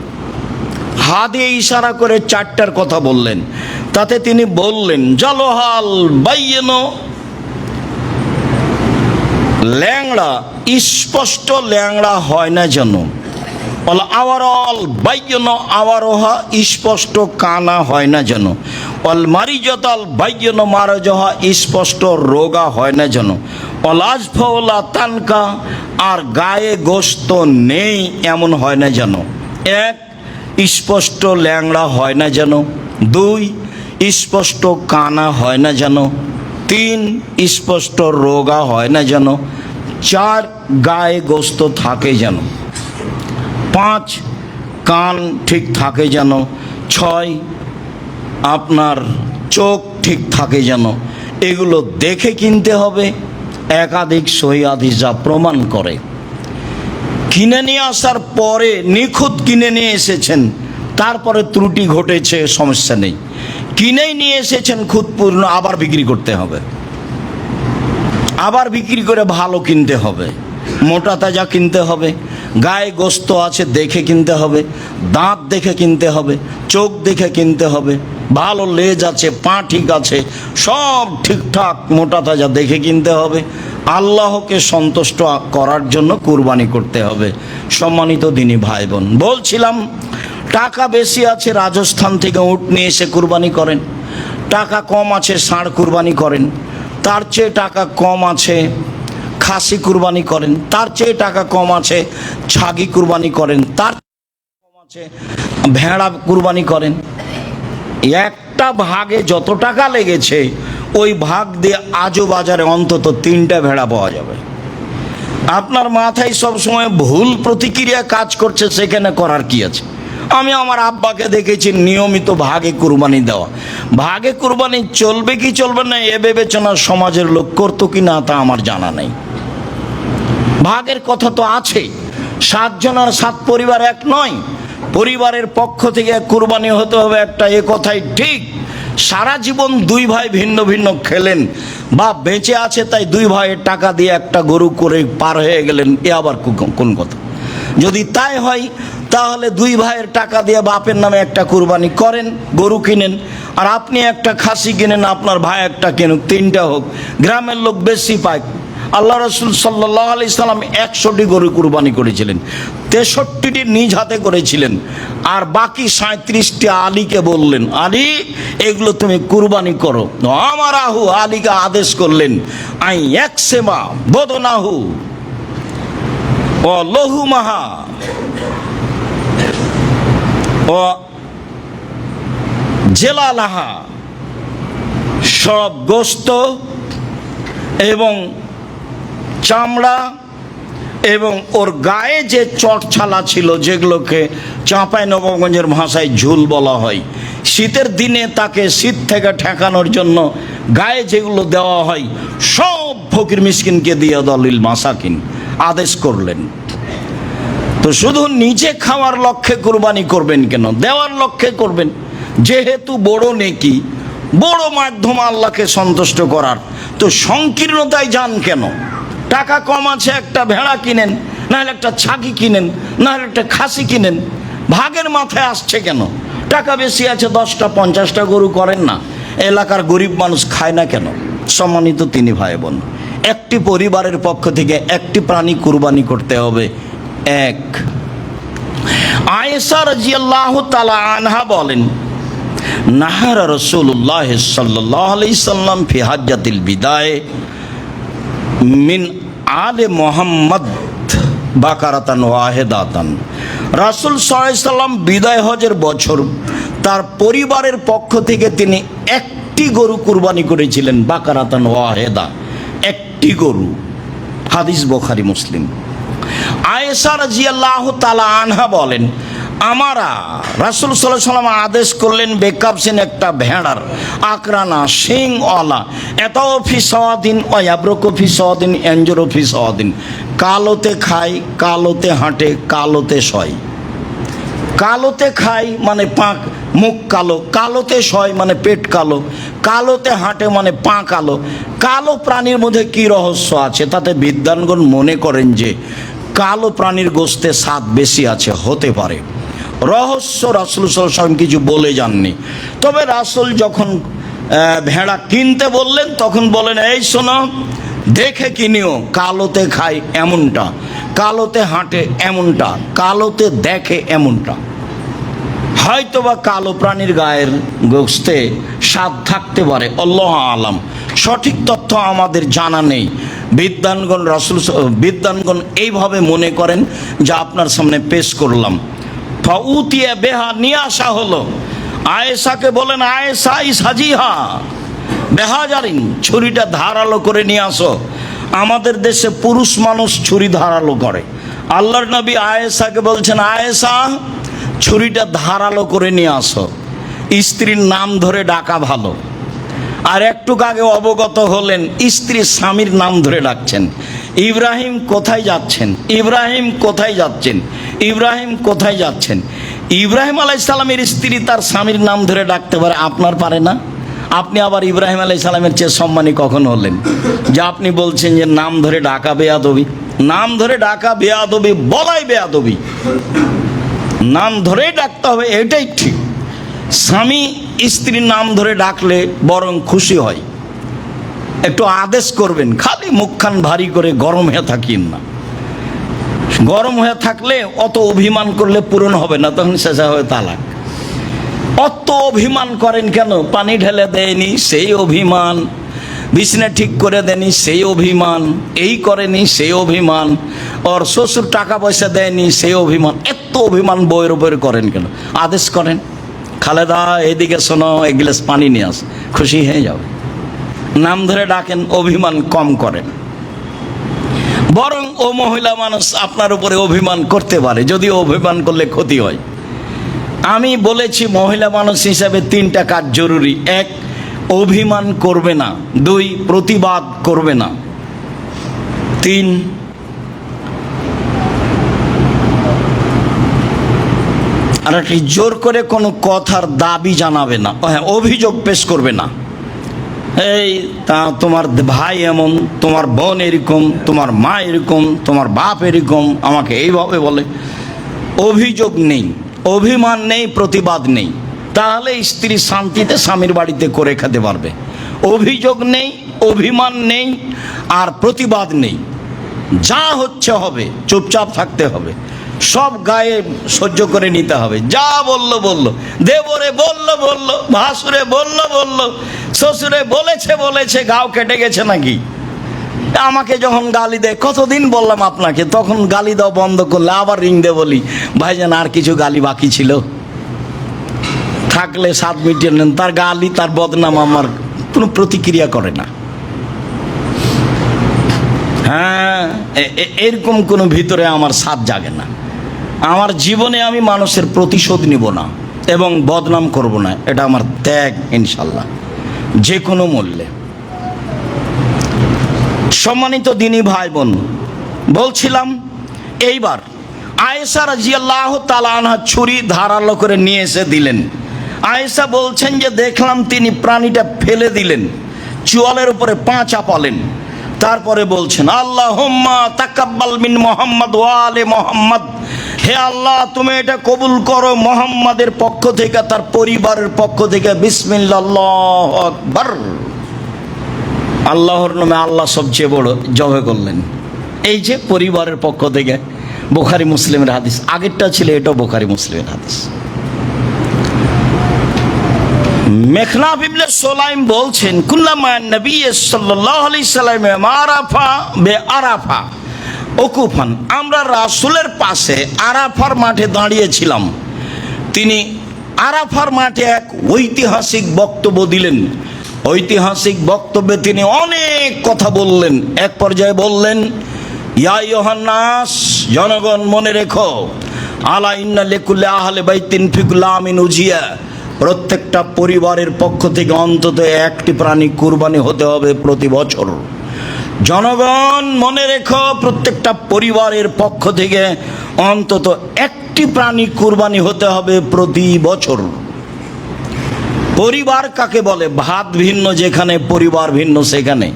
হাত দিয়ে ইশারা করে 4টার কথা বললেন। তাতে তিনি বললেন জালোহাল বাইয়েনো, ল্যাংড়া স্পষ্ট ল্যাংড়া হয় না যেন। আওয়ারল বাইয়ন আওয়ারোহা স্পষ্ট কানা হয় না যেন। মারিজতাল বাইয়ন মারজহা স্পষ্ট রোগা হয় না যেন। আজফলা তানকা আর গায়ে গোস্ত নেই এমন হয় না যেন। 1, স্পষ্ট ল্যাংড়া হয় না যেন। 2, স্পষ্ট কানা হয় না যেন। 3, স্পষ্ট রোগা হয় না যেন। 4, গায়ে গোস্ত থাকে যেন। 5, কান ঠিক থাকে যেন। 6, আপনার চোখ ঠিক থাকে যেন। এগুলো দেখে কিনতে হবে। একাধিক সহিহ হাদিস যা প্রমাণ করে। কিনে নিয়ে আসার পরে নিখুঁত কিনে নিয়ে এসেছেন, তারপরে ত্রুটি ঘটেছে, সমস্যা নেই। কিনেই নিয়ে এসেছেন খুঁতপূর্ণ, আবার বিক্রি করতে হবে। আবার বিক্রি করে ভালো কিনতে হবে, মোটা তাজা কিনতে হবে, গায়ে গোস্ত আছে দেখে কিনতে হবে, দাঁত দেখে কিনতে হবে, চোখ দেখে কিনতে হবে, ভালো লেজ আছে, পা ঠিক আছে, সব ঠিকঠাক মোটা তাজা দেখে কিনতে হবে। আল্লাহকে সন্তুষ্ট করার জন্য কুরবানি করতে হবে। সম্মানিত দিনী ভাই বোন, বলছিলাম টাকা বেশি আছে রাজস্থান থেকে উট নিয়ে এসে কুরবানি করেন, টাকা কম আছে ষাঁড় কুরবানি করেন, তার চেয়ে টাকা কম আছে খাসি কুরবানি করেন, তার চেয়ে টাকা কম আছে ছাগি কুরবানি করেন, তার কম আছে ভেড়া কুরবানি করেন। একটা ভাগে যত টাকা লেগেছে ওই ভাগ দিয়ে আজও বাজারে অন্তত 3টা ভেড়া পাওয়া যাবে। আপনার মাথায় সবসময় ভুল প্রতিক্রিয়া কাজ করছে, সেখানে করার কি আছে? আমি আমার আব্বাকে দেখেছি নিয়মিত ভাগে কুরবানি দেওয়া। ভাগে কুরবানি চলবে কি চলবে না এ বিবেচনা সমাজের লোক করতো কি না তা আমার জানা নেই। ভাগের কথা তো আছেই। 7 জন আর 7 পরিবার এক নয়। পরিবারের পক্ষ থেকে কুরবানি হতে হবে একটা, এ কথাই ঠিক। সারা জীবন 2 ভাই ভিন্ন ভিন্ন খেলেন বা বেঁচে আছে তাই 2 ভাইয়ের টাকা দিয়ে একটা গরু করে পার হয়ে গেলেন, এ আবার কোন কথা? যদি তাই হয় তাহলে 2 ভাইয়ের টাকা দিয়ে বাপের নামে একটা কুরবানি করেন, গরু কিনেন, আর আপনি একটা খাসি কিনেন, আপনার ভাই একটা কিনুক, 3টা হোক, গ্রামের লোক বেশি পায়। আল্লাহ রাসূল সাল্লাল্লাহু আলাইহি সাল্লাম 100টি গরু কুরবানি করেছিলেন, 63টি নিজ হাতে করেছিলেন, আর বাকি 37টি আলীকে বললেন, আলী এগুলো তুমি কুরবানি করো। আমার আহু আলীকে আদেশ করলেন, আই একসেমা বদনাহু ও লহুমাহা ও জেলালাহা, সব গোস্ত এবং চামড়া এবং ওর গায়ে যে চটছালা ছিল, যেগুলোকে চাঁপাইনবাবগঞ্জের ভাষায় ঝুল বলা হয়, শীতের দিনে তাকে শীত থেকে ঠেকানোর জন্য গায়ে যেগুলো দেওয়া হয় সব ফকির মিসকিনকে দিয়ে দলিল মাসাকিন আদেশ করলেন। তো শুধু নিজে খাওয়ার লক্ষ্যে কুরবানি করবেন কেন? দেওয়ার লক্ষ্যে করবেন, যেহেতু বড় নেকি, বড় মাধ্যম আল্লাহকে সন্তুষ্ট করার। তো সংকীর্ণতায় যান কেন? টাকা কম আছে একটা ভেড়া কিনেন, নাহলে একটা ছাগি কিনেন, নাহলে একটা খাসি কিনেন। ভাগের মাথায় আসছে কেন? টাকা বেশি আছে 10টা 50টা গরু করেন না। এলাকার গরিব মানুষ খায় না কেন? সম্মানিত তিনি ভাই বোন, একটি পরিবারের পক্ষ থেকে একটি প্রাণী কুরবানি করতে হবে। 1, আয়েশা রাদিয়াল্লাহু তাআলা আনহা বলেন, নাহারা রাসূলুল্লাহ সাল্লাল্লাহু আলাইহি সাল্লাম ফি হাজ্জাতিল বিদায় মিন আলে মুহাম্মদ বাকারাতান ওয়াহিদাতান। রাসূল সাল্লাল্লাহু আলাইহি সাল্লাম বিদায় হজের বছর তার পরিবারের পক্ষ থেকে তিনি একটি গরু কুরবানি করেছিলেন, বাকারাতান ওয়াহিদা, একটি গরু। হাদিস বুখারী মুসলিম। আয়েশা রাদিয়াল্লাহু তাআলা আনহা বলেন, আমারা রাসূল সাল্লাল্লাহু আলাইহি সাল্লাম আদেশ করলেন বেকাবসিন একটা ভেড়ার, আকরানা শিংওয়ালা, এতাও ফি সাওয়াদিন ও ইয়াবরুকু ফি সাওয়াদিন ইয়ানজুরু ফি সাওয়াদিন, কালোতে খায়, কালোতে হাঁটে, কালোতে শয়। কালোতে খায় মানে পাক, মুখ কালো, কালোতে শয় মানে পেট কালো, কালোতে হাঁটে মানে পা কালো। কালো প্রাণীর মধ্যে কি রহস্য আছে? তাতে বিদ্বানগণ মনে করেন যে কালো প্রাণীর গোস্তে স্বাদ বেশি আছে, হতে পারে। রহস্য রাসূল সাল্লাল্লাহু আলাইহি ওয়াসাল্লাম কিছু বলে যাননি। তবে রাসূল যখন ভেড়া কিনতে বললেন তখন বলেন, এই শোনো, দেখে কিনিও, কালোতে খায় এমনটা, কালোতে হাঁটে এমনটা, কালোতে দেখে এমনটা। হয়তোবা কালো প্রাণীর গায়ের গোস্তে স্বাদ থাকতে পারে, আল্লাহ আলাম। সঠিক তথ্য আমাদের জানা নেই। বিদ্বানগণ এইভাবে মনে করেন, যা আপনার সামনে পেশ করলাম। ফাউতিয়া বেহা, নিয়ে আসা হলো। আয়েশাকে বলেন, আয়েশা সাজিহা বেহাজারিন, ছুরিটা ধারালো করে নিয়ে আসো। আমাদের দেশে পুরুষ মানুষ ছুরি ধারালো করে। আল্লাহর নবী আয়েশাকে বলছেন, আয়েশা ছুরিটা ধারালো করে নিয়ে আসো। স্ত্রীর নাম ধরে ডাকা ভালো। আর একটু আগে অবগত হলেন স্ত্রী স্বামীর নাম ধরে ডাকছেন, ইব্রাহিম কোথায় যাচ্ছেন, ইব্রাহিম কোথায় যাচ্ছেন, ইব্রাহিম কোথায় যাচ্ছেন। ইব্রাহিম আলাইহিস সালামের স্ত্রী তার স্বামীর নাম ধরে ডাকতে পারে, আপনার পারে না? আপনি আবার ইব্রাহিম আলাইহিস সালামের চেয়ে সম্মানী কখন হলেন যে আপনি বলছেন যে নাম ধরে ডাকা বেয়াদবি? নাম ধরে ডাকা বেয়াদবি, বলাই বেয়াদবি। নাম ধরেই ডাকতে হবে, এটাই ঠিক। স্বামী স্ত্রীর নাম ধরে ডাকলে বরং খুশি হয়। একটু আদেশ করবেন, খালি মুখখান ভারী করে গরম হয়ে থাকিন না। গরম হয়ে থাকলে অত অভিমান করলে পূরণ হবে না, তখন শেষা হয়ে তালাক। অত অভিমান করেন কেন? পানি ঢেলে দেয়নি সেই অভিমান, বিছনা ঠিক করে দেয়নি সেই অভিমান, এই করেনি সেই অভিমান, ওর শ্বশুর টাকা পয়সা দেয়নি সেই অভিমান। এত অভিমান বইয়ের উপরে করেন কেন? আদেশ করেন, খালেদা এদিকে শোনো, এক গ্লাস পানি নিয়ে আস, খুশি হয়ে যাবে। নাম ধরে ডাকেন, অভিমান কম করেন। বরং ও মহিলা মানুষ আপনার উপরে অভিমান করতে পারে, যদিও অভিমান করলে ক্ষতি হয়। আমি বলেছি মহিলা মানুষ হিসাবে 3টা কাজ জরুরি। 1, অভিমান করবে না। 2, প্রতিবাদ করবে না। 3, আর একটি জোর করে কোনো কথার দাবি জানাবে না, হ্যাঁ অভিযোগ পেশ করবে না। এই তা তোমার ভাই এমন, তোমার বোন এরকম, তোমার মা এরকম, তোমার বাপ এরকম, আমাকে এইভাবে বলে। অভিযোগ নেই, অভিমান নেই, প্রতিবাদ নেই। তাহলে স্ত্রী শান্তিতে স্বামীর বাড়িতে করে খেতে পারবে। অভিযোগ নেই, অভিমান নেই, আর প্রতিবাদ নেই। যা হচ্ছে হবে, চুপচাপ থাকতে হবে, সব গায়ে সহ্য করে নিতে হবে। যা বললো বললো, দেবরে বললো বললো, ভাসুরে বললো বললো, শ্বশুরে বলেছে বলেছে, গাও কেটে গেছে নাকি? আমাকে যখন গালি দেয়, কতদিন বললাম আপনাকে, তখন গালি দাও বন্ধ করলে আবার রিং দে বলি, ভাইজান আর কিছু গালি বাকি ছিল, থাকলে 7 মিনিটে নেন। তার গালি, তার বদনাম আমার কোনো প্রতিক্রিয়া করে না। হ্যাঁ, এরকম কোনো ভিতরে আমার সাথ জাগে না। আমার জীবনে আমি মানুষের প্রতিশোধ নিব না এবং বদনাম করব না, এটা আমার ত্যাগ ইনশাল্লাহ, যে কোনো মূল্যে। সম্মানিত দিনী ভাই বোন, বলছিলাম এইবার আয়েশা রাদিয়াল্লাহু তাআলা আনহা ছুরি ধারালো করে নিয়ে এসে দিলেন। আয়েশা বলছেন যে দেখলাম তিনি প্রাণীটা ফেলে দিলেন, চোয়ালের উপরে পা চাপালেন, তারপরে বলছেন, আল্লাহুম্মা তাকাব্বাল মিন মুহাম্মদ ওয়া আলি মুহাম্মদ, হে আল্লাহ তুমি এটা কবুল করো মুহাম্মাদের পক্ষ থেকে, তার পরিবারের পক্ষ থেকে। বিসমিল্লাহ, আল্লাহু আকবার। আল্লাহর নামে আল্লাহ সবচেয়ে বড়, জবে করলেন। এই যে পরিবারের পক্ষ থেকে, বুখারী মুসলিমের হাদিস। আগেরটা ছিল, এটাও বুখারী মুসলিমের হাদিস। মেখনাফ ইবনে সুলাইম বলছেন, কুল্লামা নবী সাল্লাল্লাহু আলাইহি সাল্লাম আরাফা বে আরাফা ওকুফান, আমরা রাসূলের পাশে আরাফার মাঠে দাঁড়িয়েছিলাম। তিনি আরাফার মাঠে এক ঐতিহাসিক বক্তব্য দিলেন। ঐতিহাসিক বক্তব্যে তিনি অনেক কথা বললেন। এক পর্যায়ে বললেন, ইয়া আইয়ুহান নাস, জনগণ মনে রেখো, আলা ইন্না লিকুল্লি আহলি বাইতিন ফি কুল্লি আমিন উজিয়া, প্রত্যেকটা পরিবারের পক্ষ থেকে অন্তত একটি প্রাণী কুরবানি হতে হবে প্রতি বছর। জনগণ মনে রেখো, প্রত্যেকটা পরিবারের পক্ষ থেকে অন্তত একটি একটি প্রাণী কুরবানি হতে হবে প্রতি বছর। পরিবার কাকে বলে? ভাত ভিন্ন যেখানে, পরিবার ভিন্ন সেখানে।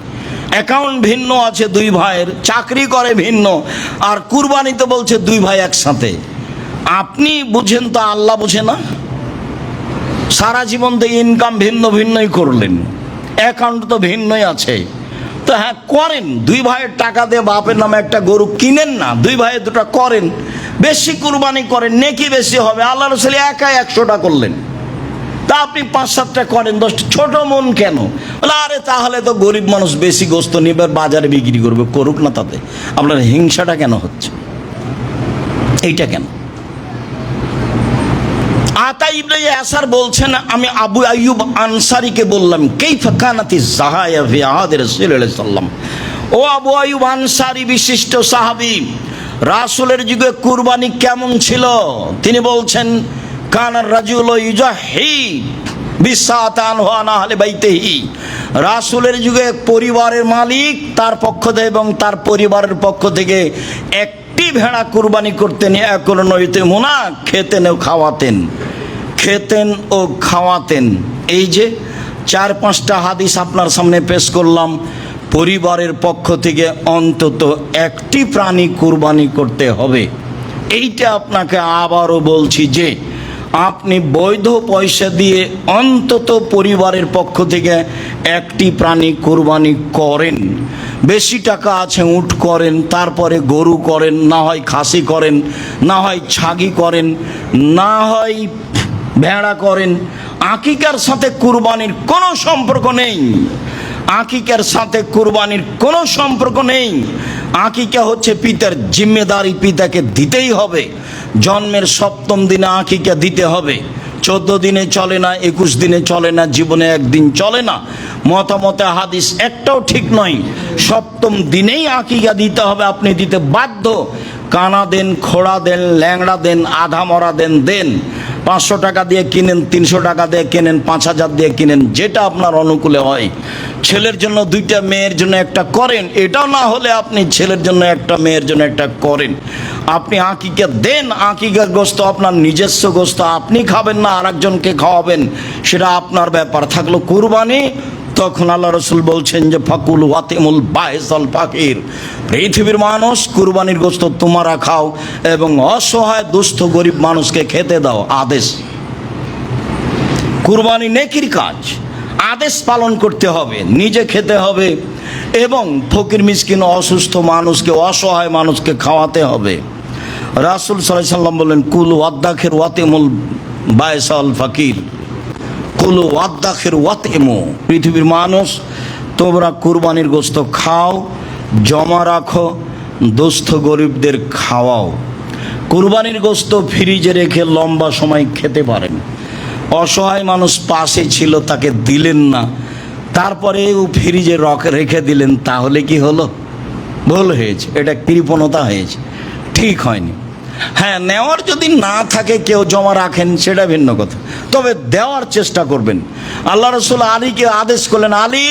অ্যাকাউন্ট ভিন্ন আছে দুই ভাইয়ের, চাকরি করে ভিন্ন, আর কুরবানিতে বলছে দুই ভাই একসাথে। আপনি বুঝেন তো, আল্লাহ বুঝে না? সারা জীবন তো ইনকাম ভিন্ন ভিন্নই করলেন, অ্যাকাউন্ট তো ভিন্নই আছে। তো হ্যাঁ করেন, দুই ভাইয়ের টাকা দিয়ে বাপের নামে একটা গরু কিনেন না, দুই ভাইয়ের দুটা করেন, বেশি কুরবানি করেন, নেকি বেশি হবে। আল্লাহ রাসূল একাই 100টা করলেন, তা আপনি 5-7টা করেন, 10টা। ছোট মন কেন? বলে আরে তাহলে তো গরিব মানুষ বেশি গোস্ত নিবে, বাজারে বিক্রি করবে, করুক না, তাতে আপনার হিংসাটা কেন হচ্ছে? এইটা কেন? আতা ইবনে ইয়াসার বলছেন, আমি আবু আইয়ুব আনসারীকে বললাম, কাইফা কানাতিজ যাহায়া ফি আহাদি রাসূলুল্লাহ সাল্লাল্লাহু আলাইহি ওয়াসাল্লাম। ও আবু আইয়ুব আনসারী, বিশিষ্ট সাহাবী, রাসূলের যুগে কুরবানি কেমন ছিল? তিনি বলছেন, কানার রাজুল ইউজাহি বিসাতান ওয়া আহলি বাইতিহি। রাসূলের যুগে পরিবারের মালিক তার পক্ষ থেকে এবং তার পরিবারের পক্ষ থেকে একটি ভেড়া কুরবানি করতেন। একল নইতে মুনা, খেতেন ও খাওয়াতেন, খেতেন ও খাওয়াতেন। এই যে 4-5টা হাদিস আপনার সামনে পেশ করলাম, পরিবারের পক্ষ থেকে অন্তত একটি প্রাণী কুরবানি করতে হবে। এইটা আপনাকে আবারও বলছি যে আপনি বৈধ পয়সা দিয়ে অন্তত পরিবারের পক্ষ থেকে একটি প্রাণী কুরবানি করেন। বেশি টাকা আছে উট করেন, তারপরে গরু করেন, না হয় খাসি করেন, না হয় ছাগি করেন, না হয় ভেড়া করেন। আকিকার সাথে কুরবানির কোনো সম্পর্ক নেই, আকিকার সাথে কুরবানির কোনো সম্পর্ক নেই। আকিকা হচ্ছে পিতার জিম্মেদারি, পিতাকে দিতেই হবে। জন্মের 7ম দিনে আকিকা দিতে হবে। 14 দিনে চলে না, 21 দিনে চলে না, জীবনে একদিন চলে না। মতামতে হাদিস একটাও ঠিক নয়। 7ম দিনেই আকিকা দিতে হবে, আপনি দিতে বাধ্য। কানা দেন, খোড়া দেন, ল্যাংড়া দেন, আধা মরা দেন, দেন। 500 টাকা দিয়ে কিনেন, 300 টাকা দিয়ে কিনেন, 5000 দিয়ে কিনেন, যেটা আপনার অনুকূলে হয়। ছেলের জন্য 2টা, মেয়ের জন্য একটা করেন। এটাও না হলে আপনি ছেলের জন্য একটা, মেয়ের জন্য একটা করেন। আপনি আকিকা দেন, আকিকার গোস্ত আপনার নিজস্ব গোস্ত, আপনি খাবেন না, আরেকজনকে খাওয়াবেন, সেটা আপনার ব্যাপার। থাকলো কুরবানি, তখন আল্লাহ রাসূল বলছেন যে ফাকুল ওয়াতিমুল বাইসাল ফাকির, পৃথিবীর মানুষ কুরবানির গোস্ত তোমরা খাও এবং অসহায় দুস্থ গরিব মানুষকে খেতে দাও। আদেশ, কুরবানি নেকির কাজ, আদেশ পালন করতে হবে, নিজে খেতে হবে এবং ফকির মিসকিন অসুস্থ মানুষকে, অসহায় মানুষকে খাওয়াতে হবে। রাসূল সাল্লাল্লাহু আলাইহি ওয়াসাল্লাম বলেন, কুল ওয়াদ্দাখির ওয়াতিমুল বাইসাল ফাকির, কুলু ওয়াদ্দাখির ওয়াতিমু। পৃথিবীর মানুষ, তোমরা কুরবানির গোস্ত খাও, জমা রাখো, দুস্থ গরিবদের খাওয়াও। কুরবানির গোস্ত ফ্রিজে রেখে লম্বা সময় খেতে পারেন। অসহায় মানুষ পাশে ছিল, তাকে দিলেন না, তারপরেও ফ্রিজে রেখে দিলেন, তাহলে কি হলো? ভুল হয়েছে, এটা কৃপণতা হয়েছে, ঠিক হয়নি। হ্যাঁ, নেওয়ার যদি না থাকে, কেউ জমা রাখেন, সেটা ভিন্ন কথা, তবে দেওয়ার চেষ্টা করবেন। আল্লাহ রাসূল আলীকে আদেশ করলেন, আলী,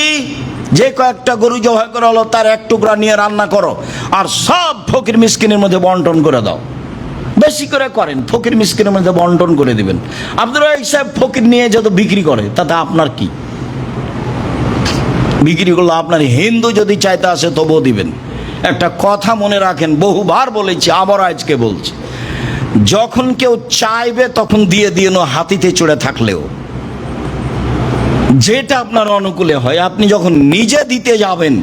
যে কয়েকটা গরু জবাই করা হলো তার 1 টুকরা নিয়ে রান্না করো, আর সব ফকির মিসকিনের মধ্যে বন্টন করে দাও। বেশি করে করেন, ফকির মিসকিনের মধ্যে বন্টন করে দিবেন। আব্দুর রাজ্জাক সাহেব ফকির নিয়ে যত বিক্রি করে, তাতে আপনার কি? বিক্রি করলো আপনার, হিন্দু যদি চাইতে আসে তবুও দিবেন। একটা কথা মনে রাখেন, বহুবার বলেছি, আবার আজকে বলছি, যখন কেউ চাইবে তখন দিয়ে দিন, হাতিতে চড়ে থাকলেও, যেটা আপনার অনুকূলে হয়। আপনি যখন নিজে দিতে যাবেন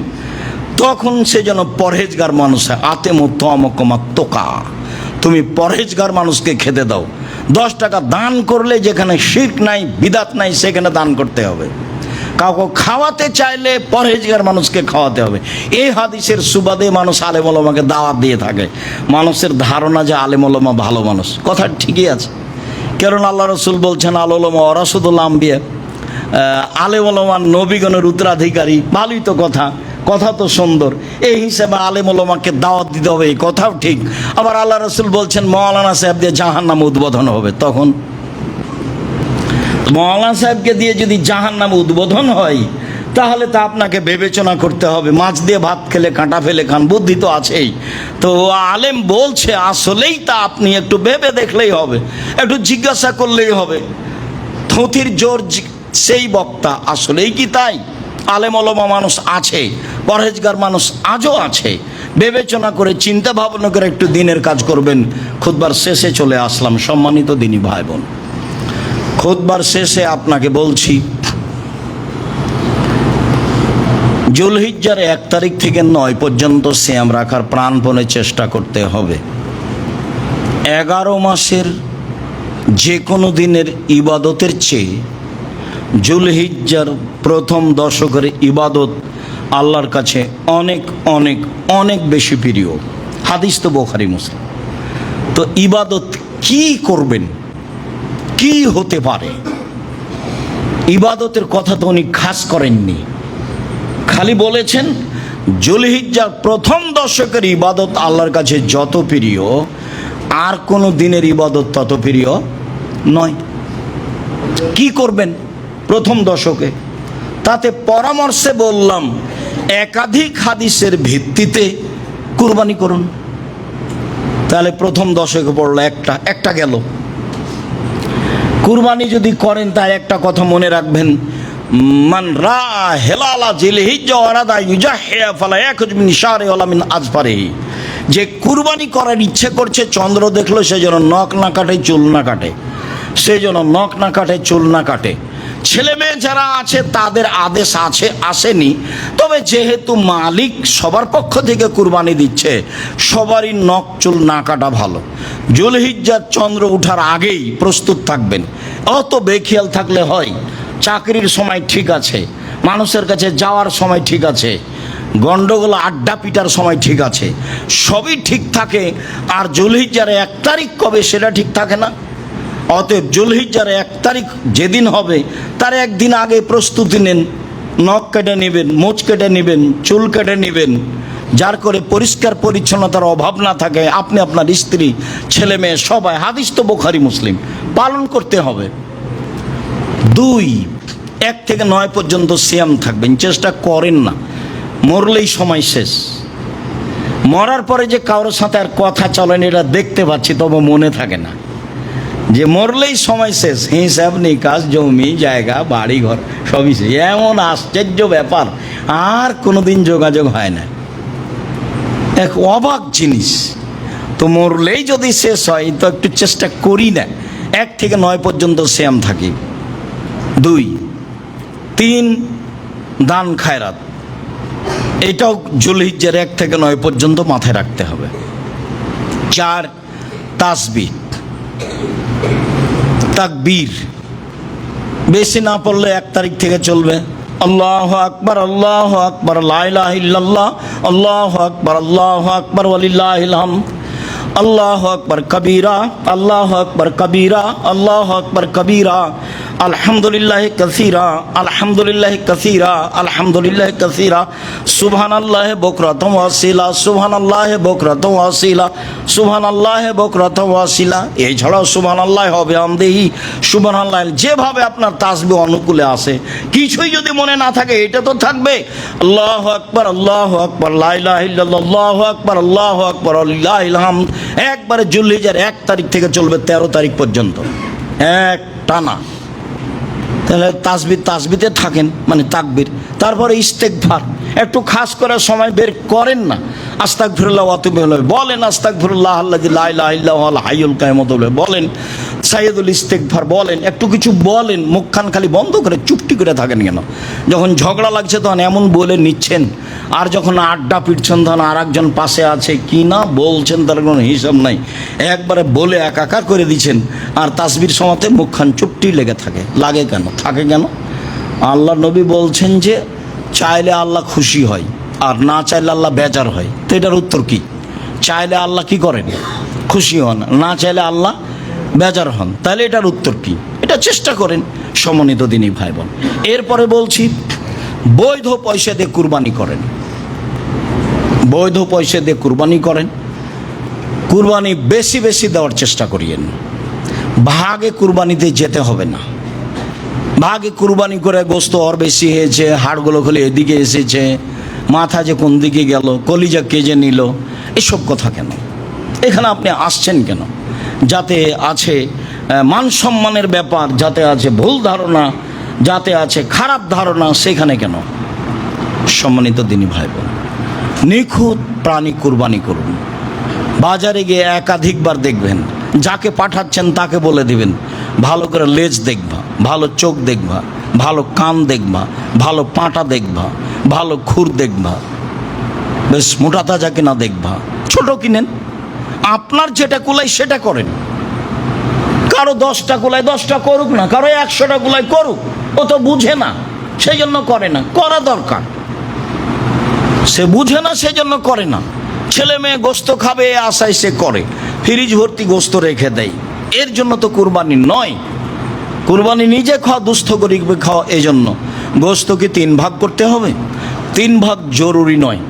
তখন সে যেন পরহেজগার মানুষ হয়। আতেমু তমকমা তোকা, তুমি পরহেজগার মানুষকে খেতে দাও। 10 টাকা দান করলে যেখানে শিরক নাই, বিদাত নাই, সেখানে দান করতে হবে। কাউকে খাওয়াতে চাইলে পরহেজগার মানুষকে খাওয়াতে হবে। এই হাদিসের সুবাদে মানুষ আলেম ওলামাকে দাওয়াত দিয়ে থাকে। মানুষের ধারণা যে আলেম ওলামা ভালো মানুষ, কথা ঠিকই আছে, কারণ আল্লাহ রাসূল বলছেন, আল ওলামা ওয়ারাসাতুল আম্বিয়া, আলেম ওলামা নবীগণের উত্তরাধিকারী। ভালোই তো কথা, কথা তো সুন্দর। এই হিসেবে আলেম ওলামাকে দাওয়াত দিতে হবে, এই কথাও ঠিক। আবার আল্লাহ রাসূল বলছেন, মাওলানা সাহেব দিয়ে জাহান্নাম উদ্বোধন হবে। তখন মাওলানা সাহেবকে দিয়ে যদি জাহান্নাম উদ্বোধন হয়, তাহলে তা আপনাকে বিবেচনা করতে হবে। মাছ দিয়ে ভাত খেলে কাঁটা ফেলে খান, বুদ্ধি তো আছেই। তো আলেম বলছে আসলেই তা আপনি একটু ভেবে দেখলেই হবে, একটু জিজ্ঞাসা করলেই হবে। থুথির জোর সেই বক্তা, আসলেই কি তাই? আলেম ওলামা মানুষ আছে, পরহেজগার মানুষ আজও আছে। বিবেচনা করে চিন্তা ভাবনা করে একটু দিনের কাজ করবেন। খুতবার শেষে চলে আসলাম, সম্মানিত দিনী ভাই বোন। খুতবার শেষে আপনাকে বলছি, জুলহিজ্জার 1 তারিখ থেকে 9 পর্যন্ত সিয়াম রাখার প্রাণপণে চেষ্টা করতে হবে। 11 মাসের যে কোনো দিনের ইবাদতের চেয়ে জুলহিজ্জার প্রথম দশকের ইবাদত আল্লাহর কাছে অনেক অনেক অনেক বেশি প্রিয়। হাদিস তো বুখারী মুসলিম। তো ইবাদত কি করবেন, কি হতে পারে? ইবাদতের কথা তো উনি খাস করেননি, খালি বলেছেন জুলহিজ্জার প্রথম দশকের ইবাদত আল্লাহর কাছে যত প্রিয়, আর কোনো দিনের ইবাদত তত প্রিয় নয়। কি করবেন প্রথম দশকে? তাতে পরামর্শে বললাম একাধিক হাদিসের ভিত্তিতে কুরবানি করুন। তাহলে প্রথম দশকে পড়লো একটা গেল। কুরবানি যদি করেন তার একটা কথা মনে রাখবেন, মান রা হেলালা জিলহিজ্জা ওয়ারাদা ইউজাহিয়া ফালা ইয়াকুজ মিন শারি ওয়ালা মিন আজফারিহি। যে কুরবানি করার ইচ্ছে করছে, চন্দ্র দেখলো সে যেন নখ না কাটে, চুল না কাটে, সে যেন নখ না কাটে, চুল না কাটে। ছেলে মেয়ে যারা আছে তাদের আদেশ আছে, আসেনি, তবে যেহেতু মালিক সবার পক্ষ থেকে কুরবানি দিচ্ছে, সবারই নখ চুল না কাটা ভালো। জুলহিজ্জার চন্দ্র ওঠার আগেই প্রস্তুত থাকবেন। অত বেখেয়াল থাকলে হয়? চাকরির সময় ঠিক আছে, মানুষের কাছে যাওয়ার সময় ঠিক আছে, গন্ডগোল আড্ডা পিটার সময় ঠিক আছে, সবই ঠিক থাকে, আর জুলহিজ্জার 1 তারিখ কবে সেটা ঠিক থাকে না। অতএব জুলহিজ্জার 1 তারিখ যেদিন হবে তার একদিন আগে প্রস্তুতি নেন। নখ কেটে নেবেন, মোচ কেটে নেবেন, চুল কেটে নেবেন, যার করে পরিষ্কার পরিচ্ছন্নতার অভাব না থাকে। আপনি, আপনার স্ত্রী, ছেলে মেয়ে সবাই, হাদিস তো বুখারী মুসলিম, পালন করতে হবে। 2, 1 থেকে 9 পর্যন্ত সিয়াম থাকবেন, চেষ্টা করেন না। মরলেই সময় শেষ। মরার পরে যে কারোর সাথে আর কথা চলেন এটা দেখতে পাচ্ছি, তবে মনে থাকে না যে মরলেই সময় শেষ। হিসাব নিকাশ, জমি জায়গা, বাড়ি ঘর সবই শেষ। এমন আশ্চর্য ব্যাপার, আর কোনোদিন যোগাযোগ হয় না। এক অবাক জিনিস। তো মরলেই যদি শেষ হয় তো একটু চেষ্টা করি না। 1 থেকে 9 পর্যন্ত সিয়াম থাকি। 2, 3 দান খায়রাত, এটাও জুলহিজ্জার 1 থেকে 9 পর্যন্ত মাথায় রাখতে হবে। 4 তাসবিহ, তাকবীর, বেশি না পড়লে 1 তারিখ থেকে চলবে। আল্লাহু আকবার, আল্লাহু আকবার, লা ইলাহা ইল্লাল্লাহ, আল্লাহু আকবার, আল্লাহু আকবার, ওয়ালিল্লাহিল হামদ, আল্লাহু আকবার কবীরা, আল্লাহু আকবার কবীরা, আল্লাহু আকবার কবীরা, আলহামদুলিল্লাহি কাসীরা, আলহামদুলিল্লাহি কাসীরা, আলহামদুলিল্লাহি কাসীরা, সুবহানাল্লাহি বুকরাতাও ওয়া আসীলা, সুবহানাল্লাহি বুকরাতাও ওয়া আসীলা, সুবহানাল্লাহি বুকরাতাও ওয়া আসীলা। এছাড়াও সুবহানাল্লাহি ওয়া বিহামদিহি, সুবহানাল্লাহ। যেভাবে আপনার তাসবিহ অনুকূলে আসে। কিছুই যদি মনে না থাকে এটা তো থাকবে। আল্লাহু আকবার, আল্লাহু আকবার, লা ইলাহা ইল্লাল্লাহ, আল্লাহু আকবার, আল্লাহু আকবার, ওয়ালিল্লাহিল হামদ। একবারে জুলহিজ্জার 1 তারিখ থেকে চলবে 13 তারিখ পর্যন্ত, এক টানা। তাহলে তাসবিতে থাকেন, মানে তাকবীর। তারপরে ইস্তেগফার, একটু খাস করে সময় বের করেন না। আস্তাগফিরুল্লাহ ওয়া আতুবু ইলাইহি বলেন, আস্তাগফিরুল্লাহ আল্লাযী লা ইলাহা ইল্লা হুয়াল হাইয়ুল কাইয়ুম বলেন, সাইয়্যিদুল ইস্তেগফার বলেন, একটু কিছু বলেন। মুখখান খালি বন্ধ করে চুপটি করে থাকেন কেন? যখন ঝগড়া লাগছে তখন এমন বলে নিচ্ছেন, আর যখন আড্ডা পিটছেন তখন আর একজন পাশে আছে, কি না বলছেন তার কোনো হিসাব নাই। একবারে বলে একাকার করে দিচ্ছেন, আর তাসবির সময়তে মুখখান চুপটি লেগে থাকে। লাগে কেন, থাকে কেন? আল্লাহ নবী বলছেন যে চাইলে আল্লাহ খুশি হয়, আর না চাইলে আল্লাহ বেজার হয়। তো এটার উত্তর কি? চাইলে আল্লাহ কি করেন? খুশি হন, না চাইলে আল্লাহ বেজার হন। তাহলে এটার উত্তর কি? এটা চেষ্টা করেন, সম্মানিত দিনী ভাই বোন। এরপরে বলছি, বৈধ পয়সা দিয়ে কুরবানি করেন। বৈধ পয়সা দিয়ে কুরবানি করেন। কুরবানি বেশি বেশি দেওয়ার চেষ্টা করিয়েন। ভাগে কুরবানিতে যেতে হবে না। ভাগে কুরবানি করে গোস্ত ওর বেশি হয়েছে, হাড়গুলো খুলে এদিকে এসেছে, মাথা যে কোন দিকে গেল, কলিজা কে যে নিল, এসব কথা কেন? এখানে আপনি আসছেন কেন? যাতে আছে মান সম্মানের ব্যাপার, যাতে আছে ভুল ধারণা, যাতে আছে খারাপ ধারণা, সেখানে কেন? সম্মানিত দিনী ভাই বোন, নিখুঁত প্রাণী কুরবানি করুন। বাজারে গিয়ে একাধিকবার দেখবেন, যাকে পাঠাচ্ছেন তাকে বলে দিবেন ভালো করে লেজ দেখবা, ভালো চোখ দেখবা, ভালো কান দেখবা, ভালো পাঁটা দেখবা, ভালো খুর দেখবা, বেশ মোটা তাজা কিনা দেখবা। ছোট কিনেন, আপনার যেটা কুলাই সেটা করেন। কারো 10টা কুলাই 10টা করুক না, কারো 100টা কুলাই করুক, ও তো বুঝে না সেই জন্য করে না, করা দরকার। সে বুঝে না সেই জন্য করে না। ছেলে মেয়ে গোস্ত খাবে এ আশায় সে করে, ফ্রিজ ভর্তি গোস্ত রেখে দেয়। এর জন্য তো কুরবানি নয়। কুরবানি নিজে খাওয়া, দুস্থ গরিবকে খাওয়া। এই জন্য গোস্তকে 3 ভাগ করতে হবে। 3 ভাগ জরুরি নয়।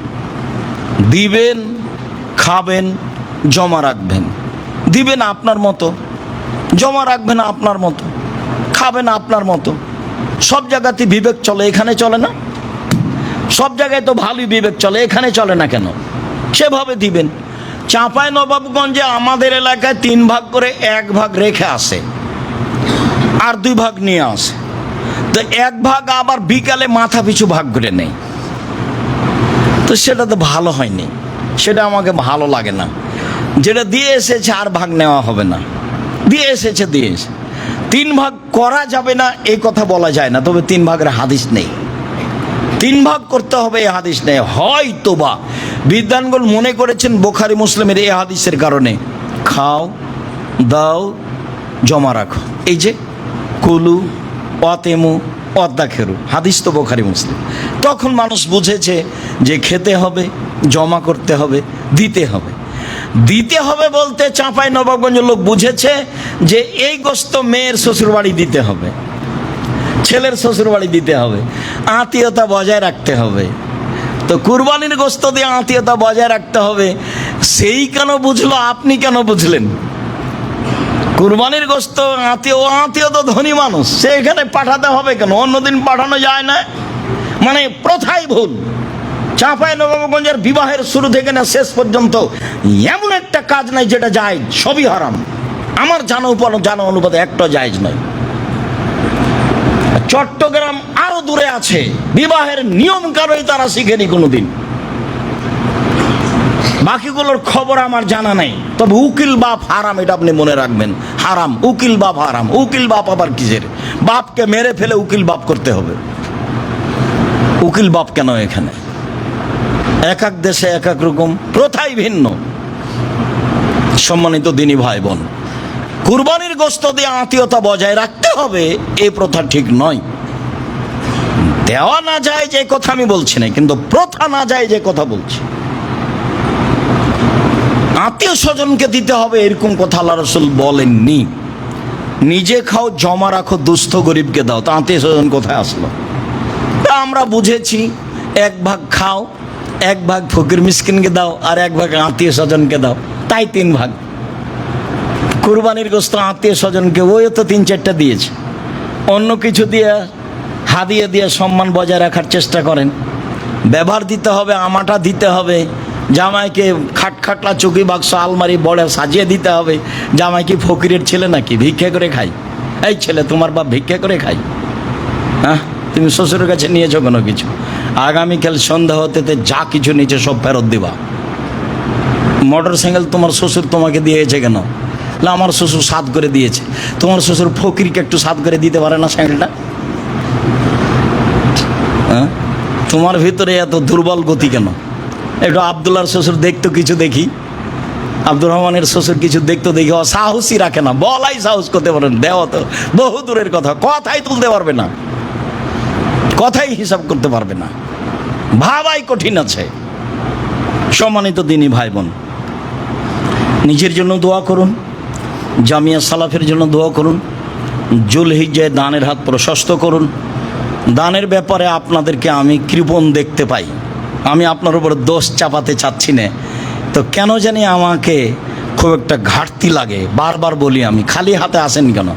দিবেন, খাবেন, জমা রাখবেন। দিবেন আপনার মতো, জমা রাখবেন আপনার মতো, খাবেন আপনার মতো। সব জায়গাতে বিবেক চলে, এখানে চলে না? সব জায়গায় তো ভালোই বিবেক চলে, এখানে চলে না কেন? সেভাবে দিবেন। চাঁপাইনবাবগঞ্জে আমাদের এলাকায় 3 ভাগ করে 1 ভাগ রেখে আসে, আর 2 ভাগ নিয়ে আসে। তো 1 ভাগ আবার বিকালে মাথা পিছু ভাগ করে নেই। তো সেটা তো ভালো হয়নি, সেটা আমাকে ভালো লাগে না। যেটা দিয়ে এসেছে আর ভাগ নেওয়া হবে না, দিয়ে এসেছে দিয়ে এসে 3 ভাগ করা যাবে না এই কথা বলা যায় না, তবে 3 ভাগের হাদিস নেই। 3 ভাগ করতে হবে এই হাদিস নেই। হয়তো বা বিদ্বানগণ মনে করেছেন বুখারী মুসলিমের এই হাদিসের কারণে খাও, দাও, জমা রাখো। এই যে কুলু অতেমু অদ্দাখেরু, হাদিস তো বুখারী মুসলিম। তখন মানুষ বুঝেছে যে খেতে হবে, জমা করতে হবে, দিতে হবে। দিতে হবে বলতে চাঁপাইনবাবগঞ্জের লোক বুঝেছে যে এই গোস্ত মেয়ের শ্বশুরবাড়ি দিতে হবে, ছেলের শ্বশুরবাড়ি দিতে হবে, আত্মীয়তা বজায় রাখতে হবে। তো কুরবানির গোস্ত দিয়ে আত্মীয়তা বজায় রাখতে হবে, সেই কেন বুঝলো, আপনি কেন বুঝলেন? কুরবানির গোস্ত আত্মীয় তো ধনী মানুষ, সে এখানে পাঠাতে হবে কেন? অন্যদিন পাঠানো যায় না, মানে প্রথাই ভুল। চাঁপাইনবাবগঞ্জের বিবাহের শুরু থেকে না শেষ পর্যন্ত এমন একটা কাজ নাই যেটা জায়েজ, সবই হারাম। আমার জানা অনুপাতে একটা জায়েজ নয়। চট্টগ্রাম আরো দূরে আছে, বিবাহের নিয়ম কারোই তারা শিখেনি কোনোদিন। বাকিগুলোর খবর আমার জানা নেই, তবে উকিল বাপ হারাম, এটা আপনি মনে রাখবেন। হারাম, উকিল বাপ হারাম। উকিল বাপ আবার কিসের? বাপকে মেরে ফেলে উকিল বাপ করতে হবে। উকিল বাপ কেন এখানে? এক এক দেশে এক এক রকম, প্রথাই ভিন্ন। সম্মানিত দিনী ভাই বোন, কুরবানির গোস্ত দিয়ে আত্মীয়তা বজায় রাখতে হবে এই প্রথা ঠিক নয়। দেওয়া না যায় যে কথা আমি বলছি না, কিন্তু প্রথা না যায় যে কথা বলছি। আত্মীয় স্বজনকে দিতে হবে এরকম কথা আল্লাহ রাসূল বলেননি। নিজে খাও, জমা রাখো, দুস্থ গরিবকে দাও। তো আত্মীয় স্বজন কোথায় আসলো? আমরা বুঝেছি 1 ভাগ খাও, 1 ভাগ ফকির মিসকিনকে দাও, আর 1 ভাগ আত্মীয় স্বজনকে দাও, তাই 3 ভাগ। কুরবানির গোস্ত আত্মীয় স্বজনকে ওই তো 3-4টা দিয়েছে, অন্য কিছু দিয়ে হাদিয়া দিয়ে সম্মান বজায় রাখার চেষ্টা করেন। ব্যবহার দিতে হবে, আমাটা দিতে হবে, জামাইকে খাটখাটলা চুকি বাক্স আলমারি বড় সাজিয়ে দিতে হবে। জামাই কি ফকিরের ছেলে নাকি ভিক্ষা করে খাই? এই ছেলে, তোমার বাপ ভিক্ষা করে খাই? হ্যাঁ, তুমি শ্বশুরের কাছে নিয়েছো কোনো কিছু, আগামীকাল সন্ধ্যা হতে যা কিছু নিচে সব ফেরত দিবা। মোটর সাইকেল তোমার শ্বশুর তোমাকে দিয়েছে কেন? না, আমার শ্বশুর সাত করে দিয়েছে। তোমার শ্বশুর ফকিরকে একটু সাত করে দিতে পারে না সাইকেলটা? হ্যাঁ, তোমার ভিতরে এত দুর্বল গতি কেন? একটু আবদুল্লাহর শ্বশুর দেখতো কিছু দেখি, আব্দুর রহমানের শ্বশুর কিছু দেখতো দেখি, ও সাহসই রাখে না, বলাই সাহস করতে পারেন, দেওয়া তো বহু দূরের কথা, কথাই তুলতে পারবে না, কথাই হিসাব করতে পারবে না, ভাবাই কঠিন আছে। সম্মানিত দিনী ভাই বোন, নিজের জন্য দোয়া করুন, জামিয়া সালাফের জন্য দোয়া করুন, জুলহিজ্জায় দানের হাত প্রশস্ত করুন। দানের ব্যাপারে আপনাদেরকে আমি কৃপণ দেখতে পাই। আমি আপনার উপর দোষ চাপাতে চাচ্ছি না, তো কেন জানি আমাকে খুব একটা ঘাটতি লাগে। বারবার বলি আমি, খালি হাতে আসেন কেন?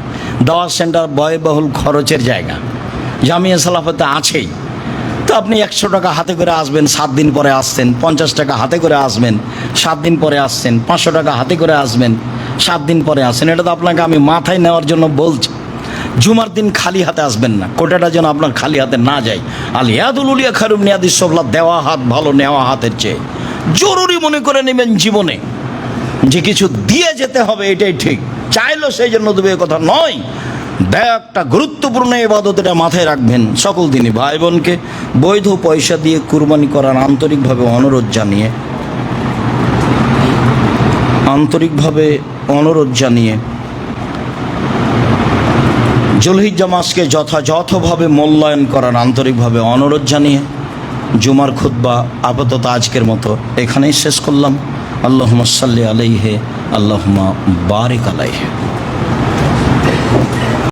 দাওয়াত সেন্টার ব্যয়বহুল খরচের জায়গা, জামিয়া সালাফাতে আছেই। তো আপনি 100 টাকা হাতে করে আসবেন, 7 দিন পরে আসছেন, 50 টাকা হাতে করে আসবেন, 7 দিন পরে আসছেন, 500 টাকা হাতে করে আসবেন, 7 দিন পরে আসছেন। এটা তো আপনাকে আমি মাথায় নেওয়ার জন্য বলছি। জুমার দিন খালি হাতে আসবেন না, কোটাটা যেন আপনার খালি হাতে না যায়। আল ইয়াদুল উলিয়া খায়রুম মিন ইয়াদিস সুফলা, দেওয়া হাত ভালো নেওয়া হাতের চেয়ে। জরুরি মনে করে নেবেন জীবনে যে কিছু দিয়ে যেতে হবে, এটাই ঠিক। চাইলো সেই জন্য দেবে, কথা নয়। একটা গুরুত্বপূর্ণ ইবাদত, এটা মাথায় রাখবেন। সকল দিনই ভাই বোনকে বৈধ পয়সা দিয়ে কুরবানি করার আন্তরিকভাবে অনুরোধ জানিয়ে জুলহিজ্জা মাসকে যথাযথভাবে মূল্যায়ন করার আন্তরিকভাবে অনুরোধ জানিয়ে জুমার খুতবা আপাতত আজকের মতো এখানেই শেষ করলাম। আল্লাহুম্মা সাল্লি আলাইহি, আল্লাহুম্মা বারিক আলাইহি।